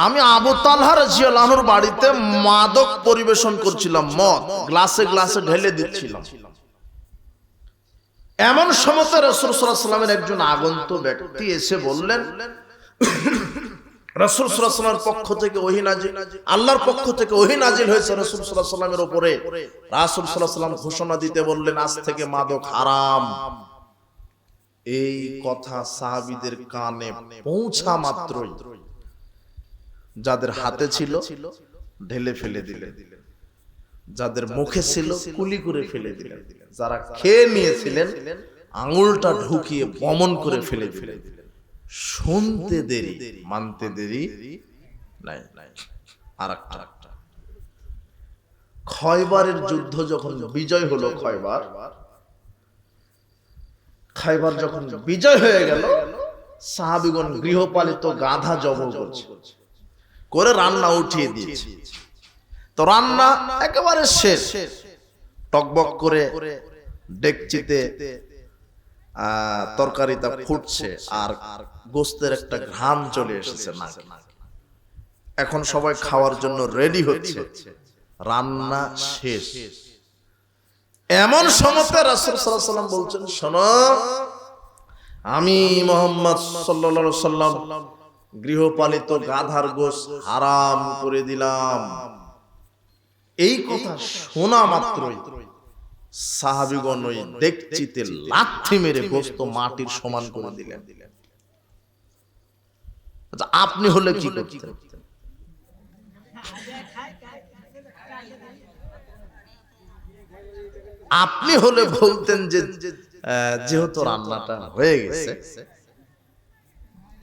আমি আবু তালহা রাদিয়াল্লাহু আনহুর বাড়িতে মাদক পরিবেশন করছিলাম, মদ গ্লাসে গ্লাসে ঢেলে দিচ্ছিলাম। এমন সময় রাসূল সাল্লাল্লাহু আলাইহি ওয়াসাল্লামের একজন আগন্তুক ব্যক্তি এসে বললেন, রাসূল সাল্লাল্লাহু আলাইহি ওয়াসাল্লামের পক্ষ থেকে ওহী নাজিল, আল্লাহর পক্ষ থেকে ওহী নাজিল হয়েছে রাসূল সাল্লাল্লাহু আলাইহি ওয়াসাল্লামের উপরে। রাসূল সাল্লাল্লাহু আলাইহি ওয়াসাল্লাম ঘোষণা দিতে বললেন, আজ থেকে মাদক হারাম। এই কথা সাহাবীদের কানে পৌঁছা মাত্রই যাদের হাতে ছিল ঢেলে ফেলে দিলেন, যাদের মুখে ছিল কুলি করে ফেলে দিলেন, যারা খেয়ে নিয়েছিলেন আঙুলটা ঢুকিয়ে বমন করে ফেলে দিলেন। শুনতে দেরি, মানতে দেরি নাই। আরেকটা, খয়বারের যুদ্ধ যখন বিজয় হলো, খয়বার যখন বিজয় হয়ে গেল, সাহাবীগণ গৃহপালিত গাধা জবাই করে রান্না উঠিয়ে দিয়েছে। তো রান্না একেবারে শেষ, টকবক করে ডেকচিতে তরকারিটা ফুটছে আর গোস্তের একটা ঘ্রাণ চলে এসেছে নাকে। এখন সবাই খাওয়ার জন্য রেডি হচ্ছে, রান্না শেষ। এমন সময় রাসূল সাল্লাল্লাহু আলাইহি ওয়াসাল্লাম বলছেন, শোনো, আমি মুহাম্মদ সাল্লাল্লাহু আলাইহি ওয়াসাল্লাম গৃহপালিত গাধার গোশত হারাম করে দিলাম। এই কথা শোনা মাত্রই সাহাবীগণ ওই ডেকচিতে লাথি মেরে গোশত মাটির সমান করে দিলেন। আচ্ছা, আপনি হলে কি করতেন? আপনি হলে বলতেন যে যেহেতু রান্নাটা হয়ে গেছে,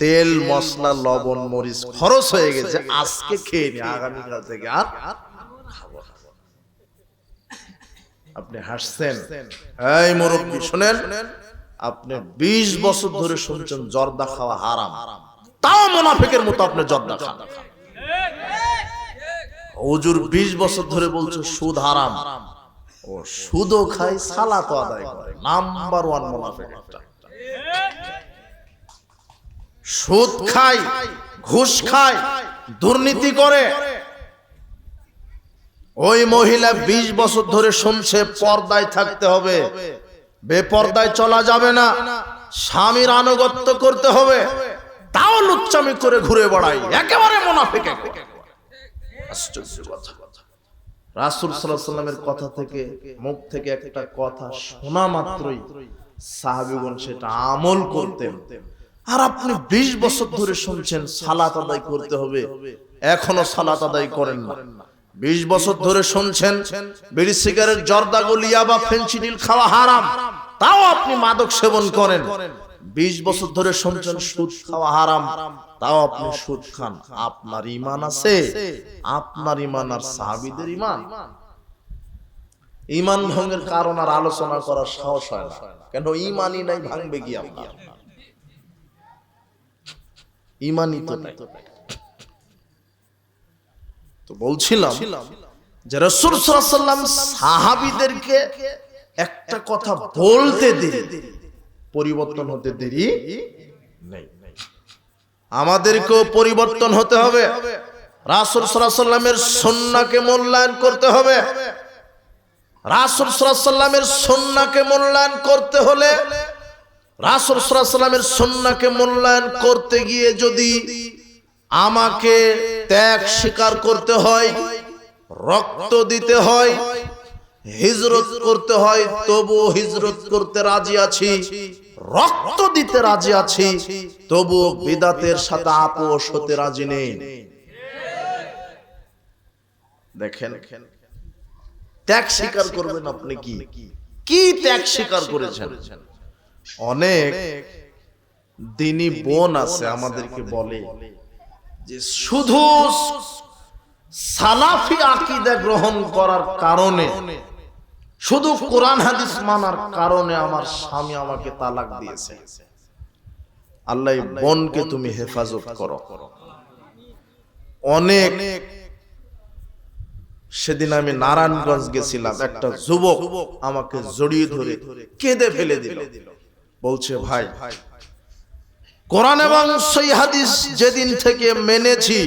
তেল মশলা লবণ মরিচ খরচ হয়ে গেছে, আজকে খেয়ে নি, আগামীকাল থেকে আর খাবো না। আপনি হাসছেন। এই মুরব্বি শুনেন, আপনি 20 বছর ধরে শুনছেন জর্দা খাওয়া হারাম, তাও মুনাফিকের মতো আপনি জর্দা খান। হুজুর 20 বছর ধরে বলছে সুদ হারাম, ও সুদও খায়, সালাতও আদায় করে। নাম্বার 1 মুনাফিক একটা। সুদ খায়, ঘুষ খায়, দুর্নীতি করে। ওই মহিলা 20 বছর ধরে শুনছে পর্দায় থাকতে হবে, বেপর্দায় চলা যাবে না, স্বামীর আনুগত্য করতে হবে, তাও লুচ্চামি করে ঘুরে বেড়ায়, একেবারে মুনাফিক। আশ্চর্য কথা। রাসূল সাল্লাল্লাহু আলাইহি ওয়াসাল্লামের কথা থেকে, মুখ থেকে একটা কথা শোনা মাত্রই সাহাবীগণ সেটা আমল করতেন। আর আপনি 20 বছর ধরে শুনছেন সালাত আদায় করতে হবে, এখনো সালাত আদায় করেন না। 20 বছর ধরে শুনছেন বিড়ি সিগারেট জর্দা গলিয়া বা ফেনসিডিল খাওয়া হারাম, তাও আপনি মাদক সেবন করেন। 20 বছর ধরে শুনছেন সুদ খাওয়া হারাম, তাও আপনি সুদ খান। আপনার ঈমান আছে? আপনার ঈমান আর সাহাবীদের ঈমান? ঈমান ভঙ্গের কারণ আর আলোচনা করার সাহস হয় না, কেন ঈমানই নাই, ভাঙবে কি আপনার? ঈমানই তো নাই। তো বলছিলাম যে রাসূল সাল্লাল্লাহু আলাইহি ওয়াসাল্লাম সাহাবীদেরকে একটা কথা বলতে দেরি, পরিবর্তন হতে দেরি নেই। আমাদেরকেও পরিবর্তন হতে হবে, রাসূল সাল্লাল্লাহু আলাইহি ওয়াসাল্লামের সুন্নাহকে মূল্যায়ন করতে হবে। রাসূল সাল্লাল্লাহু আলাইহি ওয়াসাল্লামের সুন্নাহকে মূল্যায়ন করতে হলে, রাসূল সাল্লাল্লাহু আলাইহি ওয়াসাল্লামের সুন্নাহকে মূল্যায়ন করতে গিয়ে যদি আমাকে ত্যাগ স্বীকার করতে হয়, রক্ত দিতে হয়, হিজরত করতে হয়, তবু হিজরত করতে রাজি আছি, রক্ত দিতে রাজি আছি, তবু বিদআতের সাথে আপোষ হতে রাজি নেই। দেখেন, ত্যাগ স্বীকার করবেন আপনি? কি ত্যাগ স্বীকার করেছেন? অনেক দিনী বোন আছে আমাদেরকে বলে যে শুধু সালাফি আকীদা গ্রহণ করার কারণে, শুধু কোরআন হাদিস মানার কারণে আমার স্বামী আমাকে তালাক দিয়েছে। আল্লাহ বোনকে তুমি হেফাজত করো। অনেক, সেদিন আমি নারায়ণগঞ্জ গেছিলাম, একটা যুবক আমাকে জড়িয়ে ধরে কেঁদে ফেলে দিল। বলছে, ভাই, কোরআন এবং সহিহ হাদিস যেদিন থেকে মেনেছি,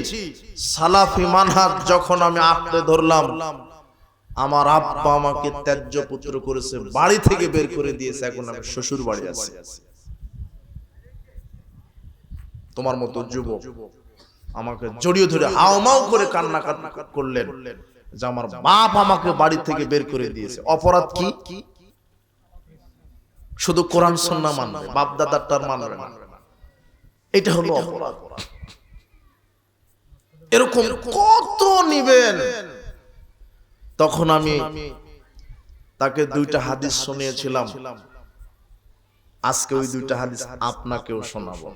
সালাফি মানহাজ যখন আমি আঁকড়ে ধরলাম, আমার আব্বা আমাকে ত্যায্য পুত্র করেছে, বাড়ি থেকে বের করে দিয়েছে, এখন আমি শ্বশুর বাড়ি আছি। তোমার মতো যুবক আমাকে জড়িয়ে ধরে হাওমাও করে কান্না করলেন যে আমার বাপ আমাকে বাড়ি থেকে বের করে দিয়েছে। অপরাধ কি? শুধু কোরআন সুন্নাহ মানবে, বাপ দাদারটার মানবে না, এটা হলো অপরাধ। এরকম কত নিবেন? তখন আমি তাকে 2টা হাদিস শুনিয়েছিলাম, আজকে ওই 2টা হাদিস আপনাকেও শোনাবো।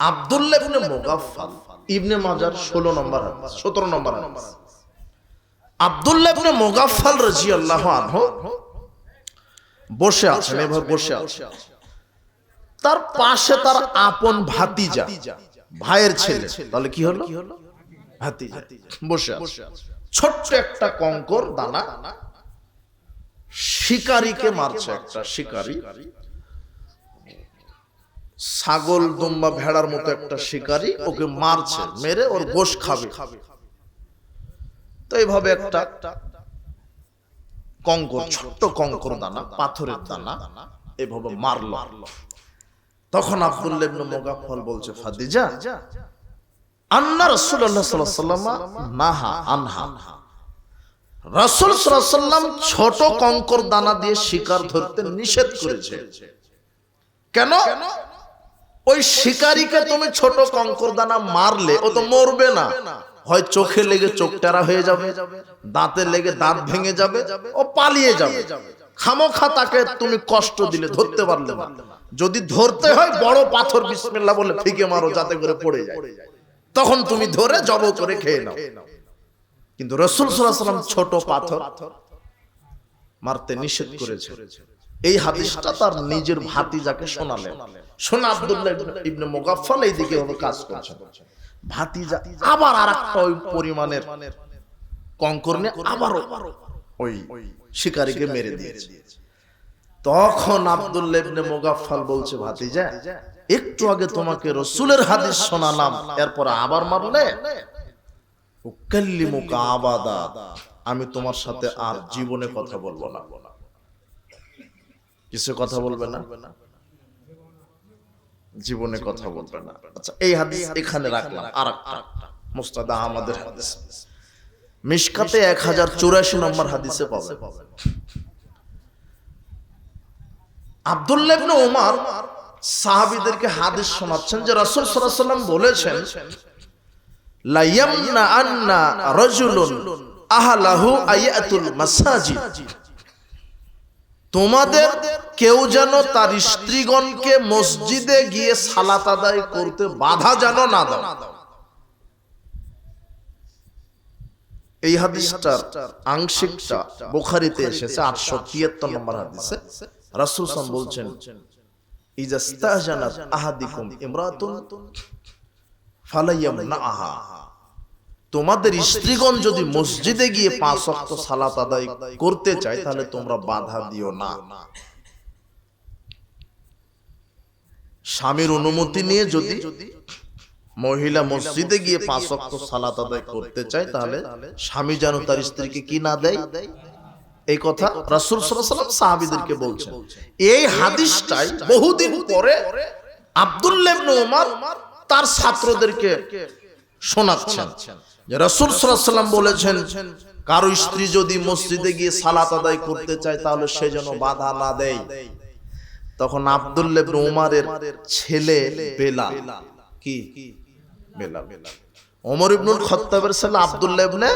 আব্দুল্লাহ ইবনে মুগাফফাল, ইবনে মাজাহ 17 নম্বর হাদিস। আব্দুল্লাহ ইবনে মুগাফফাল রাদিয়াল্লাহু আনহু বসে আছেন, এভাবে বসে আছেন। তার পাশে তার আপন ভাতিজা, ভাইয়ের ছেলে, তাহলে কি হলো? ভাতিজা বসে আছে। ছোট্ট একটা কঙ্কর দানা শিকারীকে মারছে। একটা শিকারী, ছাগল দুম্বা ভেড়ার মতো একটা শিকারী ওকে মারছে, মেরে ওর গোশ খাবে। তো এইভাবে একটা কঙ্কর, ছোট্ট কঙ্কর দানা, পাথরের দানা এভাবে মারলো। তখন আব্দুল্লাহ ইবনে মুগাফফাল বলছে, ফাদিজা, আন্না রাসূলুল্লাহ সাল্লাল্লাহু আলাইহি ওয়াসাল্লাম নাহা আনহা, রাসূল সাল্লাল্লাহু আলাইহি ওয়াসাল্লাম ছোট কঙ্কর দানা দিয়ে শিকার ধরতে নিষেধ করেছে। কেন? ওই শিকারীকে তুমি ছোট কঙ্কর দানা মারলে ও তো মরবে না, হয় চোখে লেগে চোখ টেরা হয়ে যাবে, দাঁতে লেগে দাঁত ভেঙে যাবে, ও পালিয়ে যাবে। খামোখা তাকে তুমি কষ্ট দিলে, ধরতে পারলে না। যদি ধরতে হয় বড় পাথর বিসমিল্লাহ বলে ফিকে মারো যাতে করে পড়ে যায়, তখন তুমি ধরে জব করে খেয়ে নাও। কিন্তু রাসূল সাল্লাল্লাহু আলাইহি ওয়াসাল্লাম ছোট পাথর মারতে নিষেধ করেছে। এই হাদিসটা তার নিজের ভাতিজাকে শোনালেন। শোনা আব্দুল্লাহ ইবনে মুগাফফাল এইদিকে ওর কাজ করছে। ভাতিজা আবার আরেকটা ওই পরিমাণের কঙ্কর নিয়ে আবার ওই শিকারীকে মেরে দিয়েছে। তখন আব্দুল্লাহ ইবনে মুগাফফাল বলছে, ভাতিজা, একটু আগে তোমাকে রাসূলের হাদিস শোনালাম, এরপর আবার মারলে? উকাল্লিমুকা আবাদা, আমি তোমার সাথে আর জীবনে কথা বলবো না। কিছু কথা বলবে না, জীবনে কথা বলবে না। আচ্ছা, এই হাদিস এখানে রাখলাম। আরেকটা মুসনাদ আহমদের হাদিস, মিশকাতে 1084 নম্বর হাদিসে পাবেন। আব্দুল্লাহ ইবনে উমর সাহাবীদেরকে হাদিস শোনাচ্ছেন যে রাসূল সাল্লাল্লাহু আলাইহি ওয়াসাল্লাম বলেছেন, লা ইয়ামনা আন্না রাজুলুন আহলাহু আয়াতুল মাসাজিদ, তোমাদের কেউ যেন তার স্ত্রীগণকে মসজিদে গিয়ে সালাত আদায় করতে বাধা যেন না দাও। এই হাদিসটার আংশিকটা বুখারীতে এসেছে 873 নম্বর হাদিসে। রাসূল সাল্লাল্লাহু আলাইহি ওয়াসাল্লাম বলছেন, ইজা ইস্তাজানাত আহাদিকুম ইমরাতুন ফালাইয়ামনাহা, তোমাদের স্ত্রীগণ যদি মসজিদে গিয়ে 5 ওয়াক্ত সালাত আদায় করতে চায় তাহলে তোমরা বাধা দিও না। স্বামীর অনুমতি নিয়ে যদি মহিলা মসজিদে গিয়ে 5 ওয়াক্ত সালাত আদায় করতে চায় তাহলে স্বামী যেন তার স্ত্রীকে কি না দেয়, এই কথা রাসূল সাল্লাল্লাহু আলাইহি ওয়াসাল্লাম সাহাবীদেরকে বলছেন। এই হাদিসটাই বহুদিন পরে আব্দুল্লাহ ইবনে উমর তার ছাত্রদেরকে শোনাচ্ছেন যে রাসূল সাল্লাল্লাহু আলাইহি ওয়াসাল্লাম বলেছেন, কারো স্ত্রী যদি মসজিদে গিয়ে সালাত আদায় করতে চায় তাহলে সে যেন বাধা না দেয়। তখন আব্দুল্লাহ ইবনে উমরের ছেলে বেলাল, কি বেলাল, ওমর ইবনুল খাত্তাবের ছেলে আব্দুল্লাহ ইবনে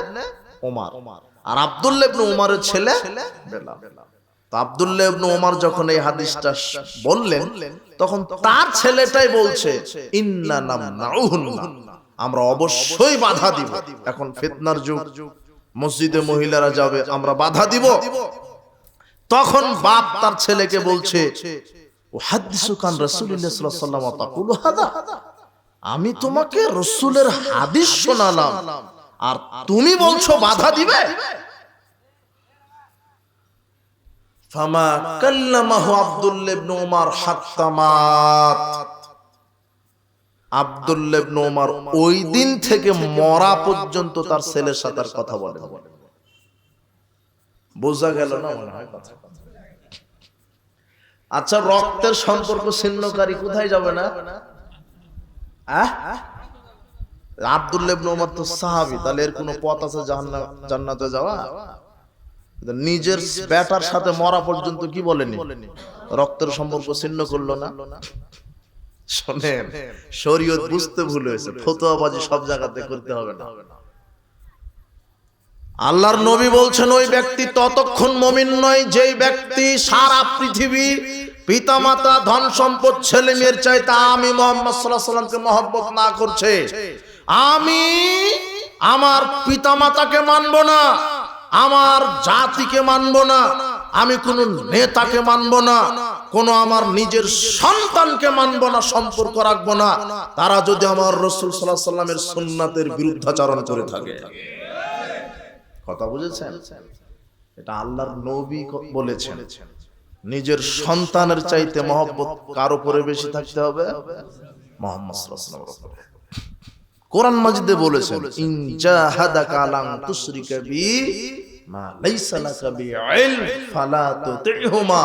উমর, আর আব্দুল্লাহ ইবনে উমরের ছেলে বেলাল। তো আব্দুল্লাহ ইবনে উমর যখন এই হাদিসটা বললেন তখন তার ছেলেটাই বলছে, ইন্না নামনাউহুন্না, আমরা অবশ্যই বাধা দিব। এখন ফিতনার যুগ, মসজিদে মহিলারা যাবে, আমরা বাধা দিব। তখন বাপ তার ছেলেকে বলছে, উহাদ্দিসুকান রাসূলুল্লাহ সাল্লাল্লাহু আলাইহি ওয়াসাল্লাম তাকুলু হাদা, আমি তোমাকে রাসূলের হাদিস শোনালাম আর তুমি বলছো বাধা দিবে। ফামা কাল্লামাহু আব্দুল্লাহ ইবনে উমর হাত্তা মাত, আব্দুল্লাহ ইবনে উমর ওই দিন থেকে মরা পর্যন্ত তার ছেলের সাথে কথা বলে। বোঝা গেল না মনে হয় কথা? আচ্ছা, রক্তের সম্পর্ক ছিন্নকারী কোথায় যাবে না? আব্দুল্লাহ ইবনে উমর তো সাহাবী, তাহলে এর কোনো পথ আছে জান্নাতে যাওয়া? নিজের বেটার সাথে মরা পর্যন্ত কি বলেনি, রক্তের সম্পর্ক ছিন্ন করলো না। শোনেন, শরীয়ত বুঝতে ভুল হয়েছে, ফতোয়াবাজি সব জায়গাতে করতে হবে না। আল্লাহর নবী বলছেন, ওই ব্যক্তি ততক্ষণ মুমিন নয় যেই ব্যক্তি সারা পৃথিবী পিতামাতা ধন সম্পদ ছেলে মেয়ের চাইতে আমি মুহাম্মদ সাল্লাল্লাহু আলাইহি ওয়াসাল্লামকে মহব্বত না করছে। আমি আমার পিতামাতাকে মানব না, আমার জাতিকে মানব না, আমি কোন নেতাকে মানব না, কোন আমার নিজের সন্তানকে মানব না, সম্পর্ক রাখবো না, তারা যদি আমার রাসূল সাল্লাল্লাহু আলাইহি ওয়াসাল্লামের সুন্নাতের বিরুদ্ধাচরণ করে থাকে। কথা বুঝেছেন? এটা আল্লাহর নবী বলেছেন। নিজের সন্তানের চাইতে মহব্বত কার উপরে বেশি থাকতে হবে? মুহাম্মদ সাল্লাল্লাহু আলাইহি ওয়াসাল্লাম। কোরআন মাজিদে বলেছেন, ইন জাহাদাকা আলান তুশরিকা বি মা লাইসা লাকা বিইলম ফালা তুতিহুমা।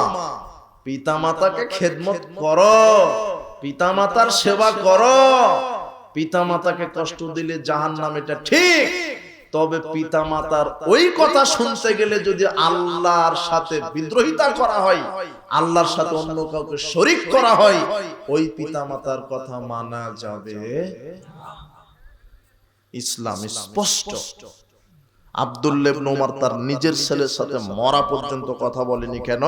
পিতামাতাকে খেদমত করো, পিতামাতার সেবা করো। পিতামাতাকে কষ্ট দিলে জাহান্নাম, এটা ঠিক। তবে পিতামাতার ওই কথা শুনতে গেলে যদি আল্লাহর সাথে বিদ্রোহিতা করা হয়, আল্লাহর সাথে অন্য কাউকে শরীক করা হয়, ওই পিতামাতার কথা মানা যাবে। ইসলাম স্পষ্ট। আব্দুল্লাহ ইবনে ওমর তার নিজের ছেলের সাথে মরা পর্যন্ত কথা বলেনি। কেন?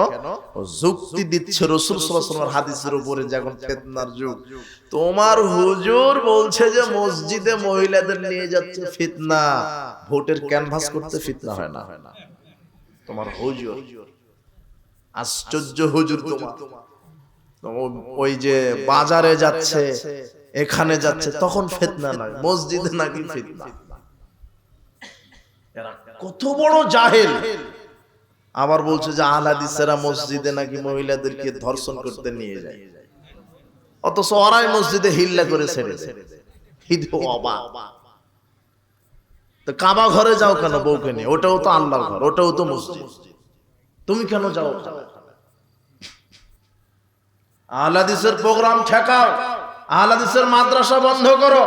ও যুক্তি দিচ্ছে রাসূল সাল্লাল্লাহু আলাইহি ওয়াসাল্লামের হাদিসের উপরে, যখন ফিতনার যুগ। তোমার হুজুর বলছে যে মসজিদে মহিলাদের নিয়ে যাচ্ছে ফিতনা, ভোটের ক্যানভাস করতে ফিতনা হয় না। তোমার হুজুর, আশ্চর্য হুজুর তোমার। ওই যে বাজারে যাচ্ছে, এখানে যাচ্ছে, তখন ফিতনা নয়, মসজিদে নাকি ফিতনা। এরা কত বড় জাহেল। আবার বলছে যে আহলে হাদিসেরা মসজিদে নাকি মহিলাদেরকে ধর্ষণ করতে নিয়ে যায়, অথচ ওরাই মসজিদে হিল্লা করে ছেড়ে দেয়। তো কাবা ঘরে যাও কেন বউকে নিয়ে? ওটাও তো আল্লাহর ঘর, ওটাও তো মসজিদ, তুমি কেন যাও? আহলে হাদিসের প্রোগ্রাম ঠেকাও, আহলে হাদিসের মাদ্রাসা বন্ধ করো,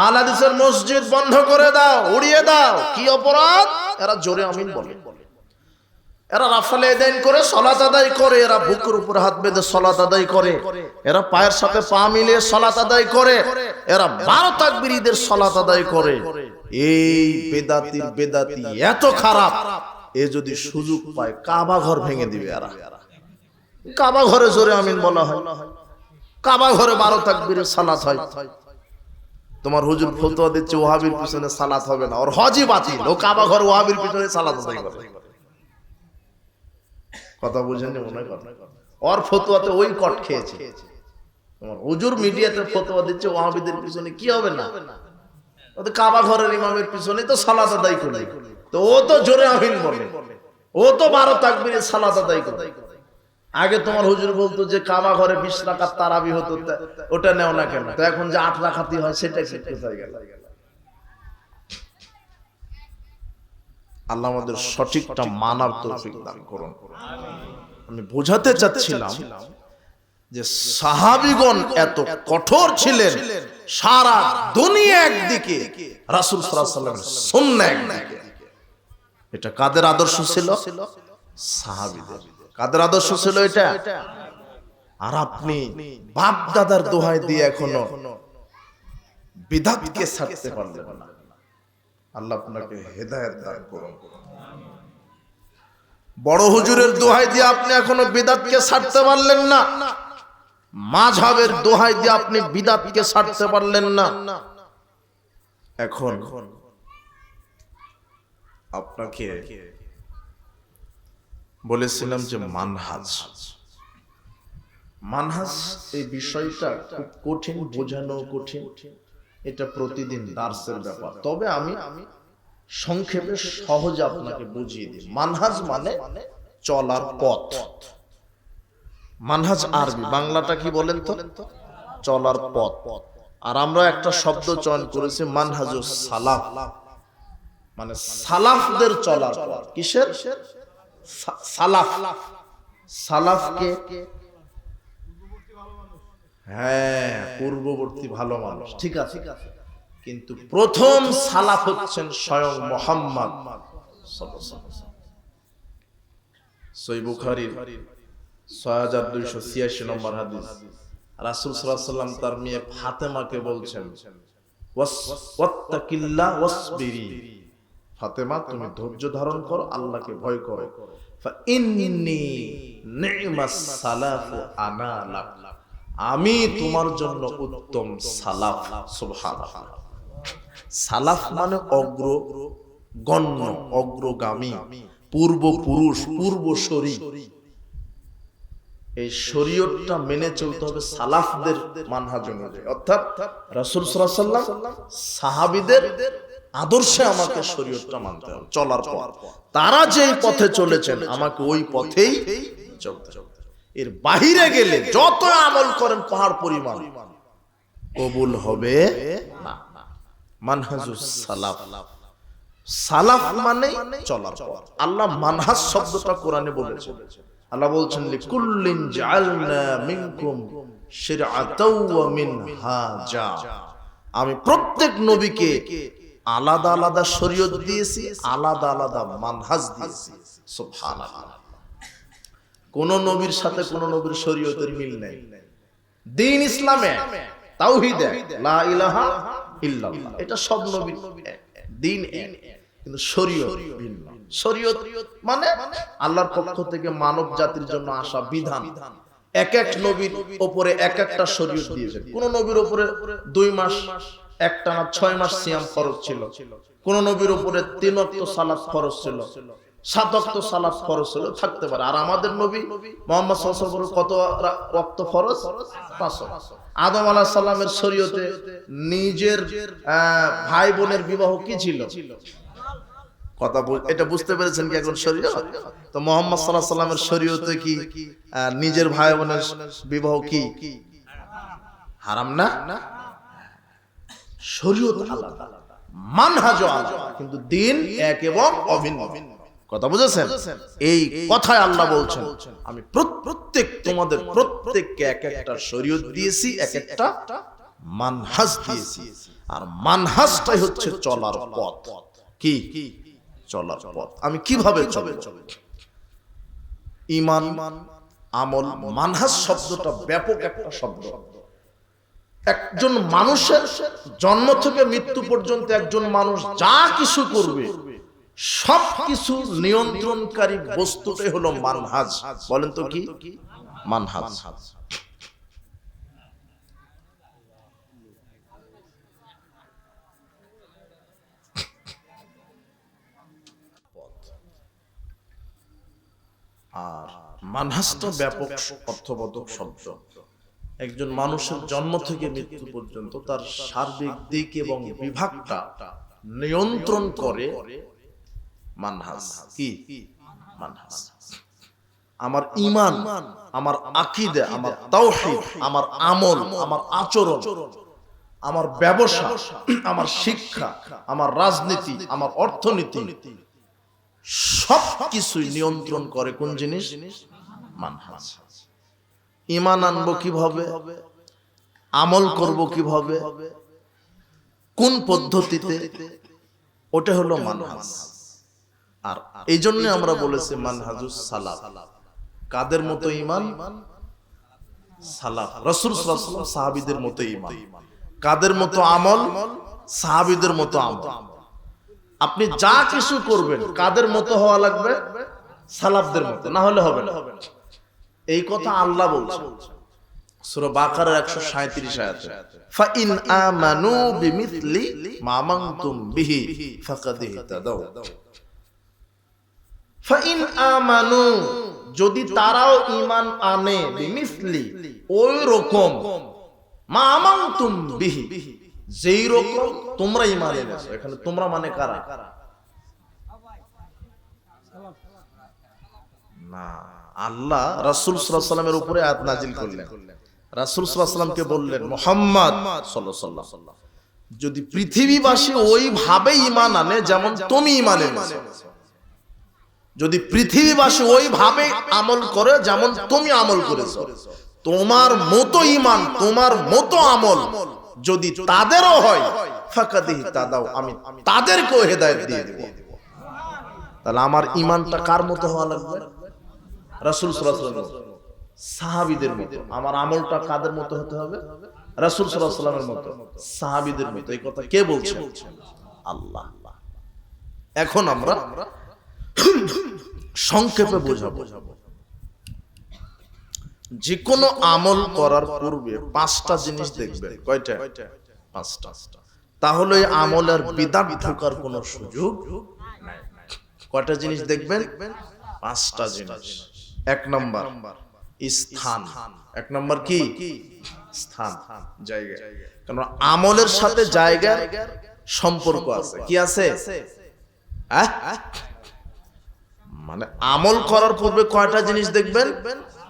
আহলে হাদিসের মসজিদ বন্ধ করে দাও, উড়িয়ে দাও। কি অপরাধ? এরা জোরে আমিন বলে, এরা রাফালে এদাইন করে সালাত আদায় করে, এরা বুকের উপর হাত বেঁধে সালাত আদায় করে, এরা পায়ের সাথে পা মিলিয়ে সালাত আদায় করে, এরা 12 তাকবীরীদের সালাত আদায় করে। এই বেদাতির বেদাতি এত খারাপ, এ যদি সুযোগ পায় কাবা ঘর ভেঙে দিবে। এরা কাবা ঘরে জোরে আমিন বলা হয়, কাবা ঘরে 12 তাকবীরের সালাত হয়। তোমার হুজুর ফতোয়া দিচ্ছে ওয়াহাবির পিছনে সালাত হবে না, ওর হজই বাতিল, ও কাবা ঘরে ওয়াহাবির পিছনে সালাত আদায় করে। কথা বুঝেননি মনে করেন? ওর ফতোয়াতে ওই কট খেয়েছে। তোমার হুজুর মিডিয়াতে ফতোয়া দিচ্ছে ওয়াহাবিদের পিছনে কি হবে না, ও তো কাবা ঘরের ইমামের পিছনে তো সালাত আদায় করে, তো ও তো জোরে আমিন বলে, ও তো 12 তাকবীরের সালাত আদায় করে। আগে তোমার হুজুর বলতো যে কাবা ঘরে 20 রাকাত তারাবি হতো, ওটা নেও না কেন? তো এখন যে 8 রাকাতই হয়, সেটা কোথায় গেল? আল্লাহ আমাদের সঠিকটা মানার তৌফিক দান করুন। আমি বোঝাতে চাচ্ছিলাম যে সাহাবীগণ এত কঠোর ছিলেন, সারা দুনিয়া একদিকে, রাসূল সাল্লাল্লাহু আলাইহি ওয়াসাল্লামের সুন্নাহ একদিকে। এটা কাদের আদর্শ ছিল? সাহাবীদের। কাদের আদর্শ ছিল এটা? আর আপনি বাপ দাদার দোহাই দিয়ে এখনো বিদআতকে ছাড়তে পারলেন না। আল্লাহ আপনাকে হেদায়েত দান করুন। বড় হুজুরের দোহাই দিয়ে আপনি এখনো বিদআতকে ছাড়তে পারলেন না, মাযহাবের দোহাই দিয়ে আপনি বিদআতকে ছাড়তে পারলেন না। এখন আপনাকে বলেছিলাম যে মানহাজ, এই বিষয়টা খুব কঠিন, বোঝানো কঠিন। এটা প্রতিদিন দার্সের ব্যাপার। তবে আমি সংক্ষেপে সহজে আপনাকে বুঝিয়ে দিই। মানহাজ মানে চলার পথ। মানহাজ আরবি, বাংলাটা কি বলেন তো? চলার পথ। আর আমরা একটা শব্দ চয়ন করেছি মানহাজুস সালাফ, মানে সালাফদের চলার পথ। কিসের সালাফ? সালাফকে, হ্যাঁ, পূর্ববর্তী ভালো মানুষ, ঠিক আছে, কিন্তু প্রথম সালাফ হচ্ছেন স্বয়ং মুহাম্মদ সাল্লাল্লাহু আলাইহি ওয়াসাল্লাম। সহিহ বুখারীর 6286 নম্বর হাদিস, রাসূল সাল্লাল্লাহু আলাইহি ওয়াসাল্লাম তার মেয়ে ফাতেমাকে বলছেন, ওয়াত্তাকিল্লাহ ওয়াসবিরি, ফাতেমা তুমি ধৈর্য ধারণ করো, আল্লাহকে ভয় করো। ফা ইন্নী নি'মাস সালাফু আনা লাক, আমি তোমার জন্য উত্তম সালাফ। সুবহানাল্লাহ। সালাফ মানে অগ্র গণ্য, অগ্রগামী, পূর্বপুরুষ, পূর্বসরী। এই শরীয়তটা মেনে চলতে হবে সালাফদের মানহাজ অনুযায়ী, অর্থাৎ রাসূল সাল্লাল্লাহু আলাইহি ওয়াসাল্লাম সাহাবীদের আদর্শে আমাকে শরীয়তটা মানতে হবে চলার পর। তারা যেই পথে চলেছেন আমাকে ওই পথেই চলতে হবে। এর বাহিরে গেলে যত আমল করেন পাহাড় পরিমাণ, কবুল হবে না। মানহাজুস সালাফ, সালাফ মানে চলার পথ। আল্লাহ মানহাজ শব্দটা কোরআনে বলেছেন। আল্লাহ বলছেন লিকুল্লিন জাআলনা মিনকুম শিরআতাও ওয়া মিনহাজা, আমি প্রত্যেক নবীকে আলাদা আলাদা শরীয়ত দিয়েছি, আলাদা আলাদা মানহাজ দিয়েছি। সুবহানাল্লাহ। কোন নবীর সাথে কোন নবীর শরীয়তের মিল নেই। দ্বীন ইসলামে তাওহীদ লা ইলাহা ইল্লাল্লাহ, এটা সব নবীর দ্বীন এক, কিন্তু শরীয়ত ভিন্ন। শরীয়ত মানে আল্লাহর পক্ষ থেকে মানব জাতির জন্য আসা বিধান। এক এক নবীর উপরে এক একটা শরীয়ত দিয়েছেন। কোন নবীর উপরে 2 মাস একটানা 6 মাস সিয়াম ফরজ ছিল, কোন নবীর উপরে 3 ওয়াক্ত সালাত ফরজ ছিল, 7 ওয়াক্ত সালাত ফরজ ছিল, থাকতে পারে। আর আমাদের নবী মুহাম্মদ সাল্লাল্লাহু আলাইহি ওয়াসাল্লাম কত ওয়াক্ত ফরজ? 5 ওয়াক্ত। আদম আলাইহিস সালামের শরীয়তে নিজের ভাই বোনের বিবাহ কি ছিল? কথা এটা বুঝতে পেরেছেন কি এখন শরীয়ত? তো মুহাম্মদ সাল্লাল্লাহু আলাইহি ওয়াসাল্লামের শরীয়তে কি নিজের ভাই বোনের বিবাহ কি হারাম না? শরীয়ত আলাদা, মানহাজ আলাদা, কিন্তু দ্বীন এক এবং অভিন্ন। কথা বুঝেছেন? এই কথায় আল্লাহ বলছেন আমি প্রত্যেক তোমাদের প্রত্যেককে এক একটা শরীয়ত দিয়েছি, এক একটা মানহাজ দিয়েছি। আর মানহাজটাই হচ্ছে চলার পথ। কি চলার পথ? আমি কিভাবে চলব? ঈমান, আমল, মানহাজ শব্দটা ব্যাপক একটা শব্দ। একজন মানুষের জন্ম থেকে মৃত্যু পর্যন্ত একজন মানুষ যা কিছু করবে সবকিছু নিয়ন্ত্রণকারী বস্তুটাই হলো মানহাজ। বলেন তো কি মানহাজ? আর মানহাজটা ব্যাপক অর্থবোধক শব্দ। একজন মানুষের জন্ম থেকে মৃত্যু পর্যন্ত তার সার্বিক দিক এবং বিভাগটা নিয়ন্ত্রণ করে মানহাজ। কি মানহাজ? আমার ঈমান, আমার আকীদা, আমার তাওহীদ, আমার আমল, আমার আচরণ, আমার ব্যবসা, আমার শিক্ষা, আমার রাজনীতি, আমার অর্থনীতি, সব কিছুই নিয়ন্ত্রণ করে কোন জিনিস? মানহাজ। ঈমান আনবো কিভাবে, আমল করব কিভাবে, কোন পদ্ধতিতে, ওটা হলো মানহাজ। আর এই জন্য আমরা বলেছি মানহাজুস সালাফ। কাদের মতো ঈমান? সালাফ, রাসূল সাল্লাল্লাহু আলাইহি ওয়াসাল্লাম সাহাবীদের মতো ঈমান। কাদের মতো আমল? সাহাবীদের মতো আমল। আপনি যা কিছু করবেন কাদের মতো হওয়া লাগবে? সালাফদের মতো, না হলে হবে না। এই কথা আল্লাহ বলছেন সূরা বাকারার 137 আয়াতে, ফা ইন আমানু বিমিথলি মা আমানতুম বিহি ফাকাদ ইহতাদাউ। ফা ইন আমানু, যদি তারাও ঈমান আনে, বিমিথলি, ওই রকম, মা আমানতুম বিহি, যেই রকম তোমরা ঈমান এনেছো। এখানে তোমরা মানে কারা? না, আল্লাহ রাসূল সাল্লাল্লাহু আলাইহি ওয়াসাল্লামের উপরে আয়াত নাজিল করলেন। রাসূল সাল্লাল্লাহু আলাইহি ওয়াসাল্লামকে বললেন, মুহাম্মদ সাল্লাল্লাহু আলাইহি ওয়াসাল্লাম, যদি পৃথিবীবাসী ওইভাবে ঈমান আনে যেমন তুমি ঈমান এনেছো, যদি পৃথিবীবাসী ওইভাবে আমল করে যেমন তুমি আমল করেছো, তোমার মতো ঈমান, তোমার মতো আমল যদি তাদেরও হয়, ফাকাদ ইহতাদাউ, আমি তাদেরকেও হেদায়েত দিয়ে দেব। তাহলে আমার ঈমানটা কার মতো হওয়া লাগবে? রাসূল সাল্লাল্লাহু আলাইহি ওয়াসাল্লাম, সাহাবীদের মতো। আমার আমলটা কাদের মতো হতে হবে? রাসূল সাল্লাল্লাহু আলাইহি ওয়াসাল্লামের মতো, সাহাবীদের মতো। এই কথা কে বলছেন? আল্লাহ। এখন আমরা সংক্ষেপে বোঝাবো। যে কোনো আমল করার পূর্বে 5টা জিনিস দেখবেন। কয়টা? 5টা। তাহলে আমলের বিদআত ঢোকার কোনো সুযোগ কয়টা জিনিস দেখবেন? 5টা জিনিস। 1 নাম্বার স্থান। 1 নাম্বার কি? স্থান, জায়গা। কারণ আমলের সাথে জায়গার সম্পর্ক আছে। কি আছে? মানে আমল করার পূর্বে কয়টা জিনিস দেখবেন?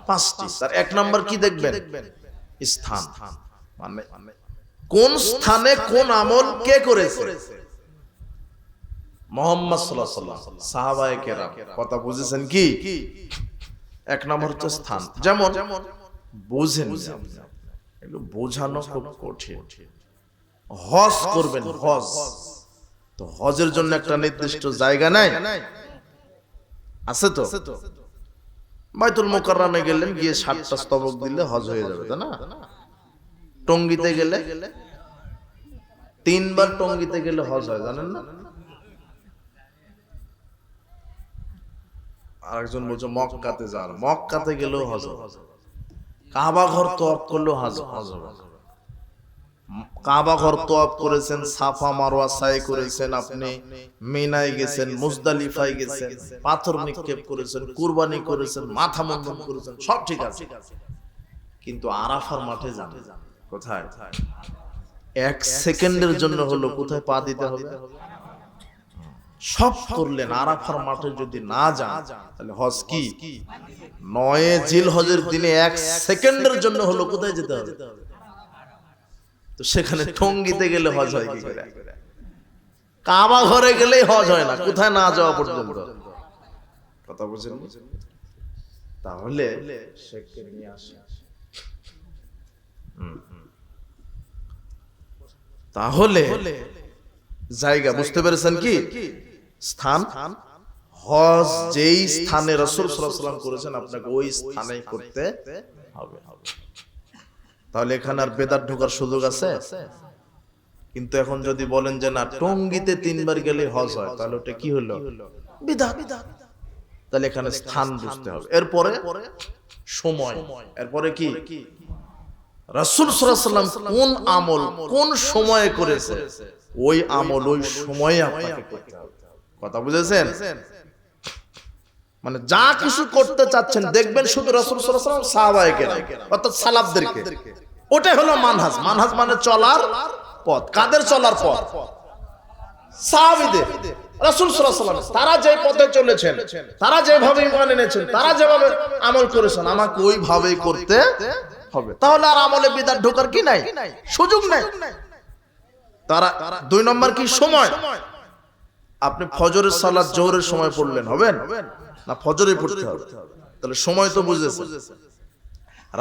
5টি। তার 1 নাম্বার কি দেখবেন? স্থান। মানে কোন স্থানে কোন আমল কে করেছে? মুহাম্মদ সাল্লাল্লাহু আলাইহি ওয়াসাল্লাম, সাহাবায়ে কেরাম। কথা বুঝেছেন কি? 1 নাম্বার হচ্ছে স্থান। যেমন বুঝেন, এগুলো বোঝানো খুব কঠিন। হজ করবেন, হজ তো হজের জন্য একটা নির্দিষ্ট জায়গা নাই? আছে তো। বাইতুল মুকাররমে গেলেন, গিয়ে 7টা স্তবক দিলে হজ হয়ে যাবে, তাই না? টঙ্গীতে গেলে 3 বার টঙ্গীতে গেলে হজ হয়, জানেন না? আরেকজন বলছে মক্কাতে যান, মক্কাতে গেলেও হজ হবে। কাবা ঘর তওয়াফ করলেও হজ হবে। কাবা ঘর তওয়াফ করেছেন, সাফা মারওয়া সাই করেছেন, আপনি মিনায় গেছেন, মুজদালিফায় গেছেন, পাথর নিক্ষেপ করেছেন, কুরবানি করেছেন, মাথা মুন্ডন করেছেন, সব ঠিক আছে। কিন্তু আরাফার মাঠে যান, কোথায়? 1 সেকেন্ডের জন্য হলো কোথায় পা দিতে হবে? সব করলেন, আরাফার মাঠে যদি না যান তাহলে হজ কি? 9 জিলহজের দিনে 1 সেকেন্ডের জন্য হলো কোথায় যেতে হবে? তো সেখানে টঙ্গীতে গেলে হজ হয় কি করে? কাবা ঘরে গেলেই হজ হয় না, কোথায় না যাওয়া পর্যন্ত। কথা বুঝেন? তাহলে শেখকে নিয়ে আসে। তাহলে জায়গা বুঝতে পেরেছেন কি? স্থান। হজ যেই স্থানে রাসূল সাল্লাল্লাহু আলাইহি ওয়াসাল্লাম করেছেন, আপনাকে ওই স্থানেই করতে হবে। তাহলে এখানে আর বেদাত ঢোকার সুযোগ আছে? কিন্তু এখন যদি বলেন যে না, টঙ্গীতে 3 বার গেলে হজ হয়, তাহলে ওটা কি হলো? বিদআত। তাহলে এখানে স্থান বুঝতে হবে। এরপরে সময়। এরপরে কি? রাসূল সাল্লাল্লাহু আলাইহি ওয়াসাল্লাম কোন আমল কোন সময়ে করেছে, ওই আমল ওই সময়ে আপনাকে করতে হবে। কথা বুঝেছেন? মানে যা কিছু করতে চাচ্ছেন দেখবেন শুধু রাসূল সাল্লাল্লাহু আলাইহি ওয়াসাল্লাম, সাহাবায়ে কেরাম অর্থাৎ সালাফদেরকে, ওটাই হলো মানহাজ। মানহাজ মানে চলার পথ। কাদের চলার পথ? সাহাবীদের। রাসূল সাল্লাল্লাহু আলাইহি ওয়াসাল্লাম তারা যে পথে চলেছেন, তারা যেভাবে ঈমান এনেছেন, তারা যেভাবে আমল করেছেন, আমাকে ওইভাবেই করতে হবে। তাহলে আর আমলে বিদআত ঢোকার কি নাই? সুযোগ নাই। তারা 2 নম্বর কি? সময়। আপনি ফজরের সালাত জোহরের সময় পড়লেন, হবেন না? ফজরেই পড়তে হবে। তাহলে সময় তো বুঝেছেন।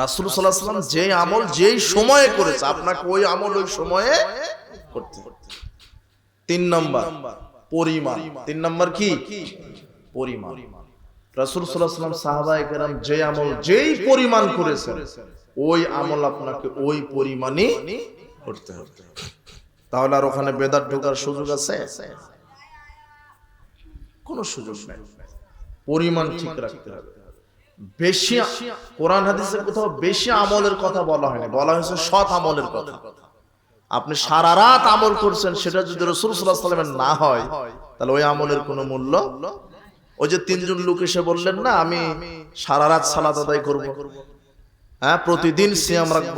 রাসূল সাল্লাল্লাহু আলাইহি ওয়াসাল্লাম যে আমল যেই সময়ে করেছে, আপনাকে ওই আমল ওই সময়ে করতে হবে। 3 নম্বর পরিমাণ। 3 নম্বর কি? পরিমাণ। রাসূল সাল্লাল্লাহু আলাইহি ওয়াসাল্লাম, সাহাবায়ে কেরাম যে আমল যেই পরিমাণ করেছেন, ওই আমল আপনাকে ওই পরিমাণই করতে হবে। তাহলে আর ওখানে বেদাত ঢোকার সুযোগ আছে? কোনো সুযোগ নাই। পরিমাণ ঠিক রাখতে হবে। বেশি কোরআন হাদিসে কোথাও বেশি আমলের কথা বলা হয়নি, বলা হয়েছে সৎ আমলের কথা। আপনি সারা রাত আমল করছেন, সেটা যদি রাসূল সাল্লাল্লাহু আলাইহি ওয়াসাল্লামের না হয়, তাহলে ওই আমলের কোনো মূল্য। ওই যে 3 জন লোক এসে বললেন না, আমি সারা রাত সালাত আদায় করব, হ্যাঁ, প্রতিদিন সিয়াম রাখব,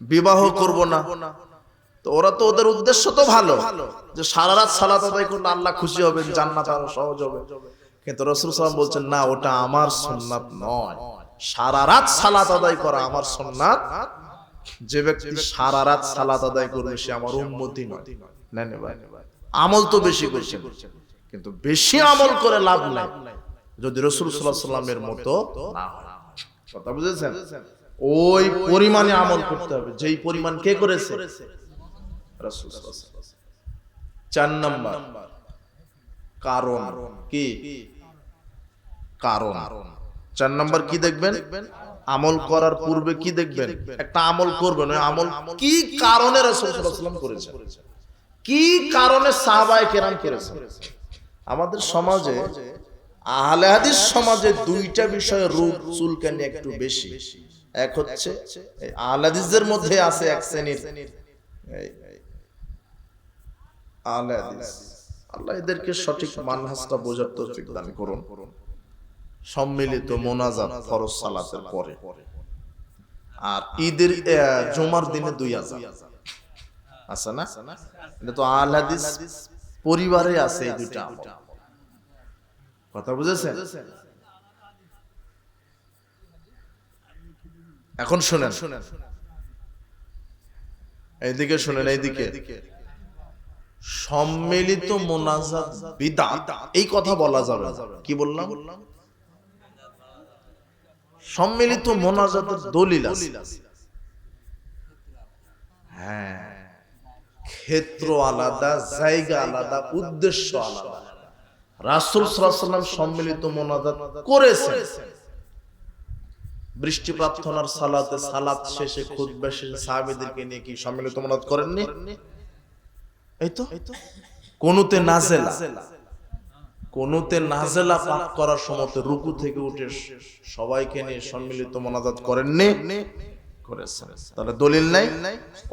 বিবাহ করব না। তো ওরা তো, ওদের উদ্দেশ্য তো ভালো, যে সারা রাত সালাত আদায় করলে আল্লাহ খুশি হবেন, জান্নাত আরো সহজ হবে। কিন্তু রাসূল সাল্লাল্লাহু আলাইহি ওয়াসাল্লাম বলছেন না, ওটা আমার সুন্নাত নয়। সারা রাত সালাত আদায় করা আমার সুন্নাত। যে ব্যক্তি সারা রাত সালাত আদায় করবে সে আমার উম্মতি নয়। না না ভাই, আমল তো বেশি করছেন, কিন্তু বেশি আমল করে লাভ নাই যদি রাসূল সাল্লাল্লাহু আলাইহি ওয়াসাল্লামের মতো না হয়। কথা বুঝেছেন? ওই পরিমাণে আমল করতে হবে যেই পরিমাণ কে করেছে? রাসূল সাল্লাল্লাহু আলাইহি ওয়াসাল্লাম। 4 নাম্বার কারণ। কি কারণ? 4 নাম্বার কি দেখবেন? আমল করার পূর্বে কি দেখবেন? একটা আমল করবেন, ওই আমল কি কারণে রাসূল সাল্লাল্লাহু আলাইহি ওয়াসাল্লাম করেছেন, কি কারণে সাহাবায়ে কেরাম করেছেন। আমাদের সমাজে, আহলে হাদিস সমাজে 2টা বিষয়ে রূপ চুলকানি একটু বেশি। এক হচ্ছে আহলে হাদিসদের মধ্যে আছে এক শ্রেণীর আহলে হাদিস, আল্লাহ এদেরকে সঠিক মানহাজটা বোঝার তৌফিক দান করুন। সম্মিলিত মোনাজাত ফরজ সালাতের পরে, আর ঈদের জুমার দিনে 2 আযান আছে না? এটা তো আহলে হাদিস পরিবারে আছে এই দুইটা আমল। কথা বুঝেছেন? এখন শুনেন, এইদিকে শুনেন, এইদিকে। সম্মিলিত মোনাজাত বিদআত এই কথা বলা যাবে না। কি বললাম? সম্মিলিত মোনাজাতের দলিল আছে। হ্যাঁ, ক্ষেত্র আলাদা, জায়গা আলাদা, উদ্দেশ্য আলাদা। রাসূল সাল্লাল্লাহু আলাইহি ওয়াসাল্লাম সম্মিলিত মোনাজাত করেছেন। বৃষ্টি প্রার্থনার সালাতে, সালাত শেষে খুতবা শেষে সাহাবীদেরকে নিয়ে কি সম্মিলিত মোনাজাত করেননি? এই তো কুনুতে নাজেলা, কুনুতে নাজেলা পাঠ করার সময় রুকু থেকে উঠে সবাইকে নিয়ে সম্মিলিত মোনাজাত করেননি? করেছেন। তাহলে দলিল নাই?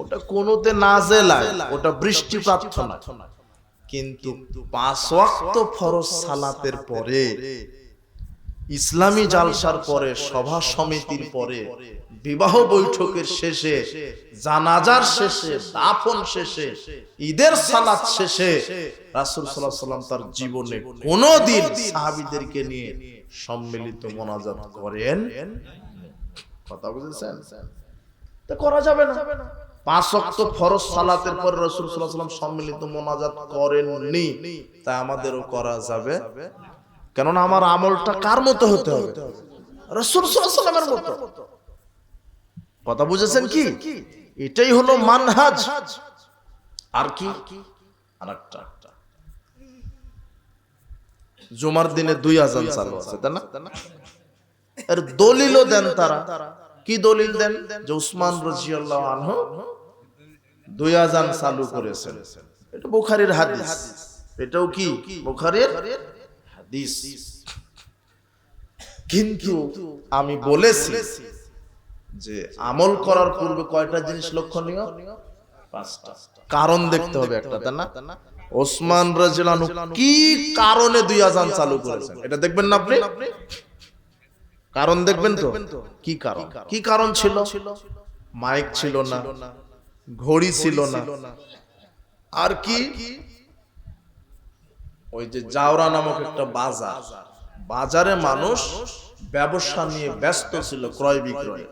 ওটা কুনুতে নাজেলা, ওটা বৃষ্টি প্রার্থনা। কিন্তু 5 ওয়াক্ত ফরজ সালাতের পরে, ইসলামী জালসার পরে, সভা সমিতির পরে, বিবাহ বৈঠকের শেষে, জানাজার শেষে, দাফন শেষে, ঈদের সালাত শেষে রাসূল সাল্লাল্লাহু আলাইহি ওয়াসাল্লাম তার জীবনে কোনদিন সাহাবীদেরকে নিয়ে সম্মিলিত মোনাজাত করেন? কথা বুঝেছেন? তা করা যাবে না। 5 ওয়াক্ত ফরজ সালাতের পরে রাসূল সাল্লাল্লাহু আলাইহি ওয়াসাল্লাম সম্মিলিত মোনাজাত করেননি, তা আমাদেরও করা যাবে। কেননা আমার আমলটা কার মতো হতে হবে? রাসূল সাল্লাল্লাহু আলাইহি ওয়াসাল্লামের মতো। কথা বুঝেছেন কি? এটাই হলো মানহাজ। আর কি? আরেকটা, জুমার দিনে 2 আযান চালু আছে, তাই না? এর দলিলও দেন তারা। কি দলিল দেন? যে উসমান রাদিয়াল্লাহু আনহু 2 আযান চালু করেছেন। এটা বুখারীর হাদিস। এটাও কি বুখারীর হাদিস। কিন্তু আমি বলেছি যে আমল করার পূর্বে কয়টা জিনিস লক্ষণীয়? 5টা। কারণ দেখতে হবে একটা, তাই না? ওসমান রাদিয়াল্লাহু আনহু কি কারণে 2 আযান চালু করেছেন এটা দেখবেন না আপনি? কারণ দেখবেন তো। কি কারণ? কি কারণ ছিল? মাইক ছিল না, ঘড়ি ছিল না, আর কি? ওই যে জাওরা নামক একটা বাজার, বাজারে মানুষ ব্যবসা নিয়ে ব্যস্ত ছিল, ক্রয় বিক্রয়।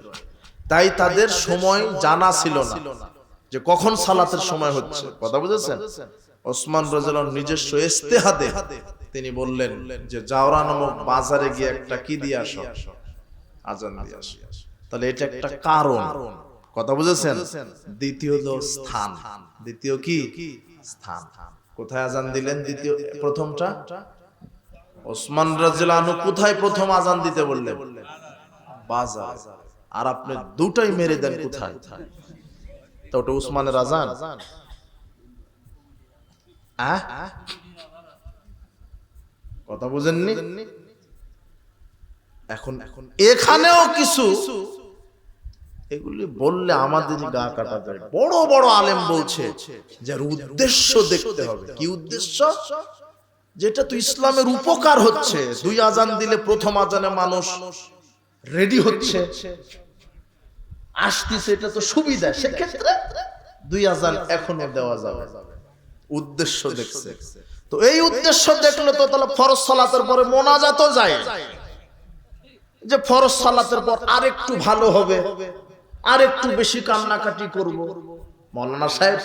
তাই তাদের সময় জানা ছিল না যে কখন সালাতের সময় হচ্ছে। কথা বুঝেছেন? ওসমান রাদিয়াল্লাহু আনহু নিজস্ব ইজতিহাদে তিনি বললেন যে জাওরা নামক বাজারে গিয়ে একটা কি দিয়ে আসো? আযান দিয়ে আসো। তাহলে এটা একটা কারণ। কথা বুঝেছেন? দ্বিতীয় হলো স্থান। দ্বিতীয় কি? স্থান। কোথায় আযান দিলেন? দ্বিতীয়, প্রথমটা ওসমান রাদিয়াল্লাহু আনহু কোথায় প্রথম আযান দিতে বললেন? বাজার। আর আপনি দুটাই মেরে দেন কোথায়? তো ওটা উসমানের আযান? কথা বুঝেননি? এখন এখানেও কিছু এগুলি বললে আমাদের গা কাটা যায়। বড় বড় আলেম বলছে যে উদ্দেশ্য দেখতে হবে। কি উদ্দেশ্য? যেটা তো ইসলামের উপকার হচ্ছে। 2 আযান দিলে প্রথম আযানে মানুষ রেডি হচ্ছে, আসতেছে, এটা তো সুবিধা। সেক্ষেত্রে 2 আযান এখনো দেওয়া যাবে। উদ্দেশ্য দেখছে। তো এই উদ্দেশ্য দেখলে তো তাহলে ফরজ সালাতের পরে মোনাজাতও যায়, যে ফরজ সালাতের পর আরেকটু ভালো হবে, আরেকটু বেশি কান্নাকাটি করব। মাওলানা সাহেব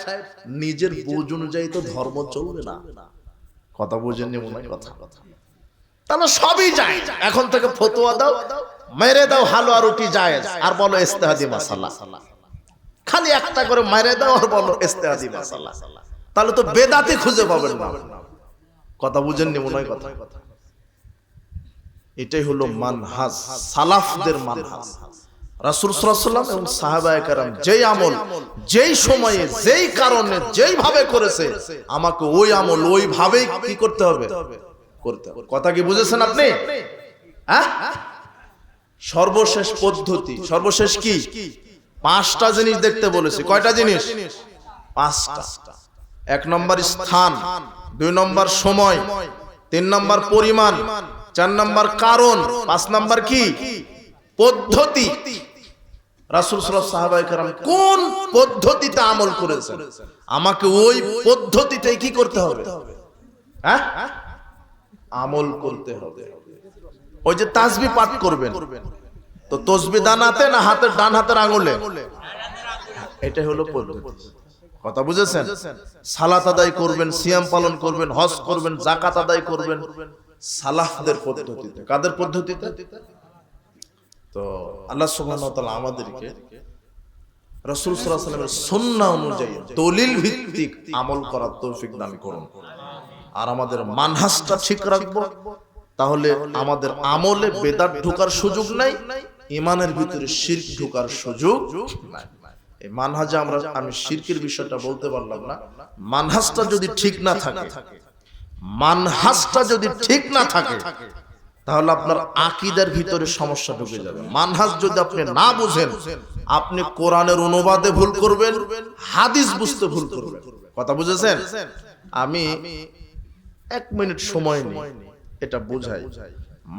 নিজের বুঝ অনুযায়ী তো ধর্ম চলবে না। কথা বুঝেননি মনে হয়? কথা তাহলে সবই যায়। এখন থেকে ফতোয়া দাও, মেরে দাও হালুয়া রুটি জায়েজ, আর বলো ইজতিহাদি মাসালা। খালি একটা করে মেরে দাও আর বলো ইজতিহাদি মাসালা। তাহলে তো বেদাতি খুঁজে পাবেন না। কথা বুঝেননি মনে হয়? কথা এটাই হলো মানহাজ, সালাফদের মানহাজ। রাসূল সাল্লাল্লাহু আলাইহি ওয়াসাল্লাম এবং সাহাবায়ে কেরাম যেই আমল, যেই সময়ে, যেই কারণে, যেই ভাবে করেছে, আমাকে ওই আমল ওইভাবেই কি করতে হবে? করতে হবে। কথা কি বুঝেছেন আপনি? হ্যাঁ, সর্বশেষ পদ্ধতি, সর্বশেষ কি? 5টা জিনিস দেখতে বলেছি। কয়টা জিনিস? 5টা। 1 নম্বর স্থান, 2 নম্বর সময়, 3 নম্বর পরিমাণ, 4 নম্বর কারণ, 5 নম্বর কি পদ্ধতি। রাসূল সাল্লাল্লাহু আলাইহি সাহাবায়ে কেরাম কোন পদ্ধতিতে আমল করেছেন, আমাকে ওই পদ্ধতিতেই কি করতে হবে, হ্যাঁ আমল করতে হবে। ওই যে তাসবিহ পাঠ করবেন, তো তাসবিহ দানাতে না হাতের ডান হাতের আঙ্গুলে, এটা হলো পদ্ধতি। কথা বুঝেছেন? সালাত আদায় করবেন, সিয়াম পালন করবেন, হজ করবেন, যাকাত আদায় করবেন সালাফদের পদ্ধতিতে। কাদের পদ্ধতিতে? তো আল্লাহ সুবহানাহু ওয়া তাআলা আমাদেরকে রাসূল সাল্লাল্লাহু আলাইহি ওয়াসাল্লামের সুন্নাহ অনুযায়ী দলিল ভিত্তিক আমল করার তৌফিক দান করুন। আর আমাদের মানহাজটা ঠিক রাখবো, তাহলে আমাদের আমলে বেদাত ঢোকার সুযোগ নাই, ঈমানের ভিতরে শিরক ঢোকার সুযোগ নাই। এই মানহাজে আমি শিরকের বিষয়টা বলতে পারলাম না। মানহাজটা যদি ঠিক না থাকে, মানহাজটা যদি ঠিক না থাকে, তাহলে আপনার আকীদার ভিতরে সমস্যা ঢুকে যাবে। মানহাজ যদি আপনি না বুঝেন, আপনি কোরআনের অনুবাদে ভুল করবেন, হাদিস বুঝতে ভুল করবেন। কথা বুঝেছেন? আমি 1 মিনিট সময় নিই এটা বুঝাই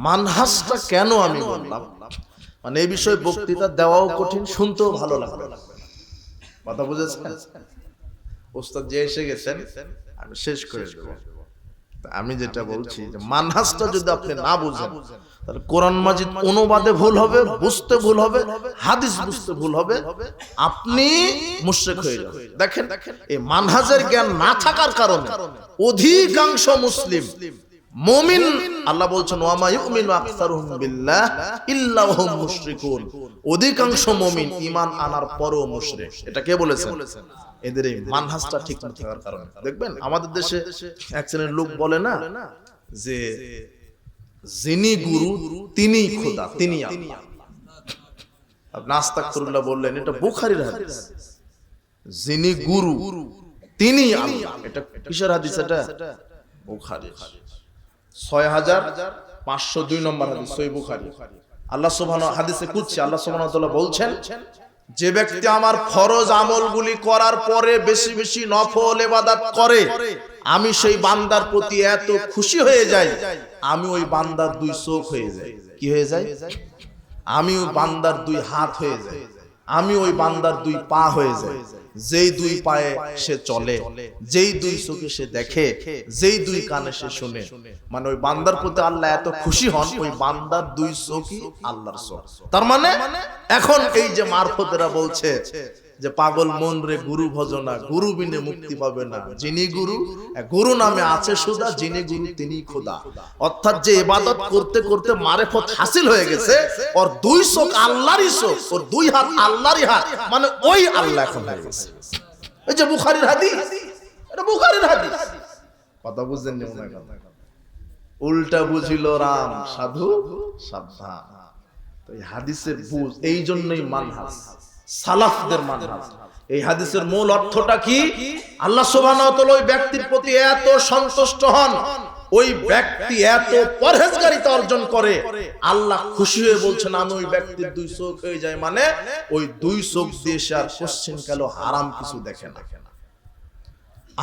মানহাজটা কেন আমি বললাম। মানে এই বিষয়ে বক্তৃতা দেওয়াও কঠিন, শুনতেও ভালো লাগবে। কথা বুঝেছেন? ওস্তাদ যে এসে গেছেন, আমি শেষ করে দেব। আমি যেটা বলছি যে মানহাজটা যদি আপনি না বুঝেন, তাহলে কোরআন মাজিদ অনুবাদে ভুল হবে, বুঝতে ভুল হবে, হাদিস বুঝতে ভুল হবে, আপনি মুশরিক হয়ে যাবেন। দেখেন, এই মানহাজের জ্ঞান না থাকার কারণে অধিকাংশ মুসলিম মুমিন, আল্লাহ বলছেন ওয়া মা ইউমিনু আকসারুহুম বিল্লাহ ইল্লা ওয়া হুম মুশরিকুন, অধিকাংশ মুমিন ঈমান আনার পরও মুশরিক। এটা কে বলেছেন? এদের এই মানহাজটা ঠিক না থাকার কারণে। দেখবেন আমাদের দেশে এক শ্রেণীর লোক বলে না যে যিনি গুরু তিনিই খোদা, তিনি আল্লাহ। আপনি আস্তাগফিরুল্লাহ বললেন, এটা বুখারীর হাদিস। যিনি গুরু তিনি আল্লাহ, এটা কিসের হাদিস? এটা বুখারী 6502 নম্বর হাদিস, সহিহ বুখারী। আল্লাহ সুবহানাহু হাদিসে কুদসি আল্লাহ সুবহানাহু ওয়া তাআলা বলছেন, যে ব্যক্তি আমার ফরজ আমলগুলি করার পরে বেশি বেশি নফল ইবাদত করে, আমি সেই বান্দার প্রতি এত খুশি হয়ে যাই, আমি ওই বান্দার 2 চোখ হয়ে যাই। কি হয়ে যায়? আমি ওই বান্দার 2 হাত হয়ে যাই, আমি ওই বান্দার 2 পা হয়ে যাই। যেই 2 পায়ে সে চলে, যেই 2 চোখে সে দেখে, যেই 2 কানে সে শুনে, মানে ওই বান্দার প্রতি আল্লাহ এত খুশি হন, ওই বান্দার 2 চোখই আল্লাহর চোখ। তার মানে এখন এই যে মারফতেরা বলছে যে পাগল মন রে গুরু ভজনা, গুরু বিনে মুক্তি পাবে না, যিনি গুরু, গুরু নামে আছে সুদা, যিনি গুরু তিনি খোদা। অর্থাৎ যে ইবাদত করতে করতে মারিফত হাসিল হয়ে গেছে, ওর 2 চোখ আল্লাহরই চোখ, ওর 2 হাত আল্লাহরই হাত, মানে ওই আল্লাহ এখন হয়ে গেছে। এই যে বুখারীর হাদিস, এটা বুখারীর হাদিস। কথা বুঝেন না? মনে কথা উল্টা বুঝিল রাম, সাধু সাবধান। তো এই হাদিসের বুঝ, এই জন্যই মানহাজ, সালাফদের মানহাজ। এই হাদিসের মূল অর্থটা কি? আল্লাহ সুবহানাহু ওয়া তাআলা ওই ব্যক্তির প্রতি এত সন্তুষ্ট হন, ওই ব্যক্তি এত পরহেজগারিতা অর্জন করে, আল্লাহ খুশি হয়ে বলছেন আমি ওই ব্যক্তির 2 চোখ হয়ে যায়, মানে ওই 2 চোখ দিয়ে সে আর কোশ্চেন কালো হারাম কিছু দেখে না।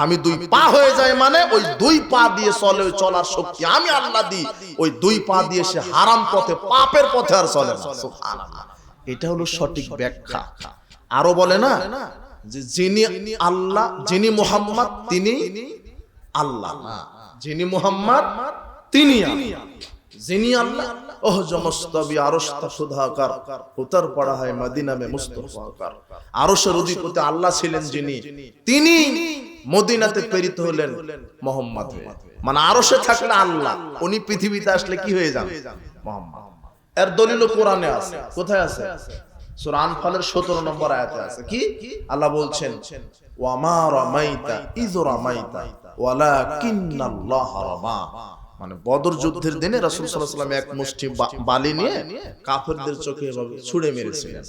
আমি 2 পা হয়ে যায়, মানে ওই 2 পা দিয়ে চলে, ওই চলার শক্তি আমি আল্লাহ দিই, ওই 2 পা দিয়ে সে হারাম পথে, পাপের পথে আর চলে না। সুবহানাল্লাহ, এটা হলো সঠিক ব্যাখ্যা। আরো বলে না যে যিনি আল্লাহ, যিনি মুহাম্মদ তিনি আল্লাহ, যিনি মুহাম্মদ তিনি আল্লাহ, যিনি আল্লাহ ওহ জমস্তবি আরশতা সুধাকার, উত্তর পড়া হয় মদিনা মে মুস্তফাকার। আরশের অধিপতি আল্লাহ ছিলেন যিনি, তিনি মদিনাতে প্রেরিত হলেন মুহাম্মদ হয়ে। মানে আরশে থাকলে আল্লাহ, উনি পৃথিবীতে আসলে কি হয়ে যান? মুহাম্মদ। এর দলিল কোরআনে আছে। কোথায় আছে? সূরা আনফালের 17 নম্বর আয়াতে আছে। কি আল্লাহ বলছেন? ওয়া মা রামাইতা ইয রামাইতা ওয়ালাকিন্নাল্লাহ রামা। মানে বদর যুদ্ধের দিনে রাসূল সাল্লাল্লাহু আলাইহি ওয়াসাল্লাম এক মুষ্টি বালি নিয়ে কাফেরদের চোখে এভাবে ছুঁড়ে মেরেছিলেন।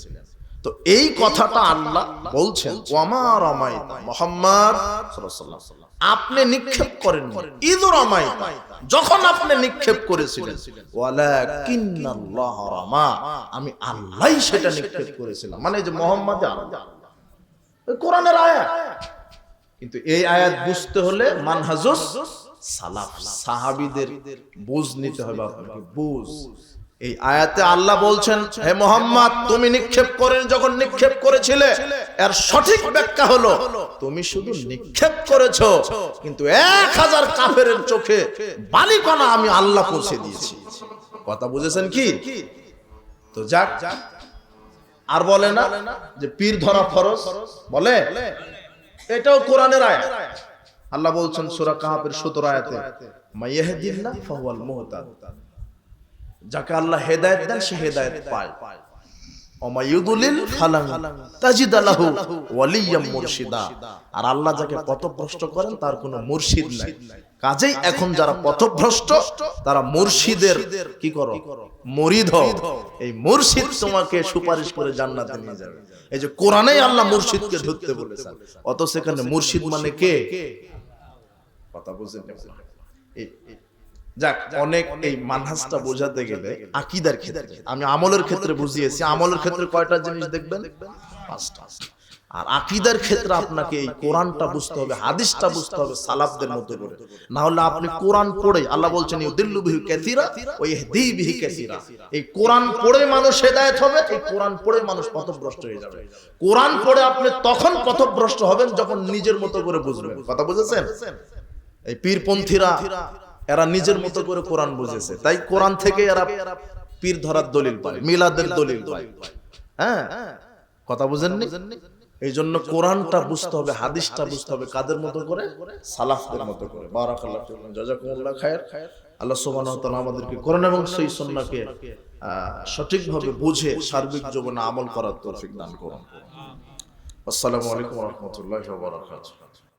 তো এই কথাটা আল্লাহ বলছেন ওয়া মা রামাইতা, মুহাম্মদ সাল্লাল্লাহু আলাইহি ওয়াসাল্লাম আপনি নিক্ষেপ করেননি, ইয রামাইতা যখন আপনি নিক্ষেপ করেছিলেন, ওয়ালাকিন্নাল্লাহ রামা আমি আল্লাহই সেটা নিক্ষেপ করেছিলাম। মানে যে মুহাম্মদ আল্লাহ, এই কোরআনের আয়াত। কিন্তু এই আয়াত বুঝতে হলে মানহাজুস সালাফ, সাহাবীদের বুঝ নিতে হবে আপনাকে, বুঝ। এই আয়াতে আল্লাহ বলছেন, হে মুহাম্মদ তুমি নিক্ষেপ করেন, যখন নিক্ষেপ করেছিলে এর সঠিক ব্যাখ্যা হলো তুমি শুধু নিক্ষেপ করেছো, কিন্তু 1000 কাফেরের চোখে বালিকণা আমি আল্লাহ পৌঁছে দিয়েছি। কথা বুঝেছেন কি? তো যাক, আর বলে না যে পীর ধরা ফরজ, বলে এটাও কোরআনের আয়াত। আল্লাহ বলছেন সূরা কাহফের 17 আয়াতে, মাইয়াহদিল্লাহ ফাহুয়াল মুহতাদ, যাকে আল্লাহ হেদায়েত দেন সে হেদায়েত পায়, ওমা ইউদলিল ফালান তাজিদ লাহু ওয়ালিয়াম মুরশিদা, আর আল্লাহ যাকে পথভ্রষ্ট করেন তার কোনো মুর্শিদ নাই। কাজেই এখন যারা পথভ্রষ্ট তারা মুর্শিদের কি করো, মুরিদ হও। এই মুর্শিদ তোমাকে সুপারিশ করে জান্নাতে নিয়ে যাবে। এই যে কোরআনেই আল্লাহ মুর্শিদকে ধরতে বলেছেন, অত সেখানে মুর্শিদ মানে কে? কথা বুঝেন? যাক, অনেক এই মানহাজটা বোঝাতে গেলে আকীদার ক্ষেত্রে, আমি আমলের ক্ষেত্রে বুঝিয়েছি। আমলের ক্ষেত্রে কয়টা জিনিস দেখবেন? 5টা। আর আকীদার ক্ষেত্রে আপনাকে এই কোরআনটা বুঝতে হবে, হাদিসটা বুঝতে হবে সালাফদের মতো করে। না হলে আপনি কোরআন পড়ে, আল্লাহ বলছেন ইউদিল্লু বিহি কাসীরা ওয়া ইয়াহদি বিহি কাসীরা, এই কোরআন পড়ে মানুষ হেদায়েত হবে, এই কোরআন পড়ে মানুষ পথভ্রষ্ট হয়ে যাবে। কোরআন পড়ে আপনি তখন পথভ্রষ্ট হবেন যখন নিজের মতো করে বুঝবেন। কথা বুঝেছেন? এই পীরপন্থীরা এরা নিজের মতো করে কোরআন বুঝেছে, তাই কোরআন থেকে এরা পীর ধরার দলিল পায়, মিলাদের দলিল পায়। হ্যাঁ, কথা বুঝেননি? এই জন্য কোরআনটা বুঝতে হবে, হাদিসটা বুঝতে হবে কাদের মতো করে? সালাফদের মতো করে। বারাকাল্লাহু ফিকুম, জাযাকুমুল্লাহ খায়র। আল্লাহ সুবহানাহু ওয়া তাআলা আমাদেরকে কোরআন এবং সহিহ সুন্নাহকে সঠিকভাবে বুঝে সার্বিক জীবনে আমল করার তৌফিক দান করুন। আসসালামু আলাইকুম ওয়া রাহমাতুল্লাহি ওয়া বারাকাতুহু।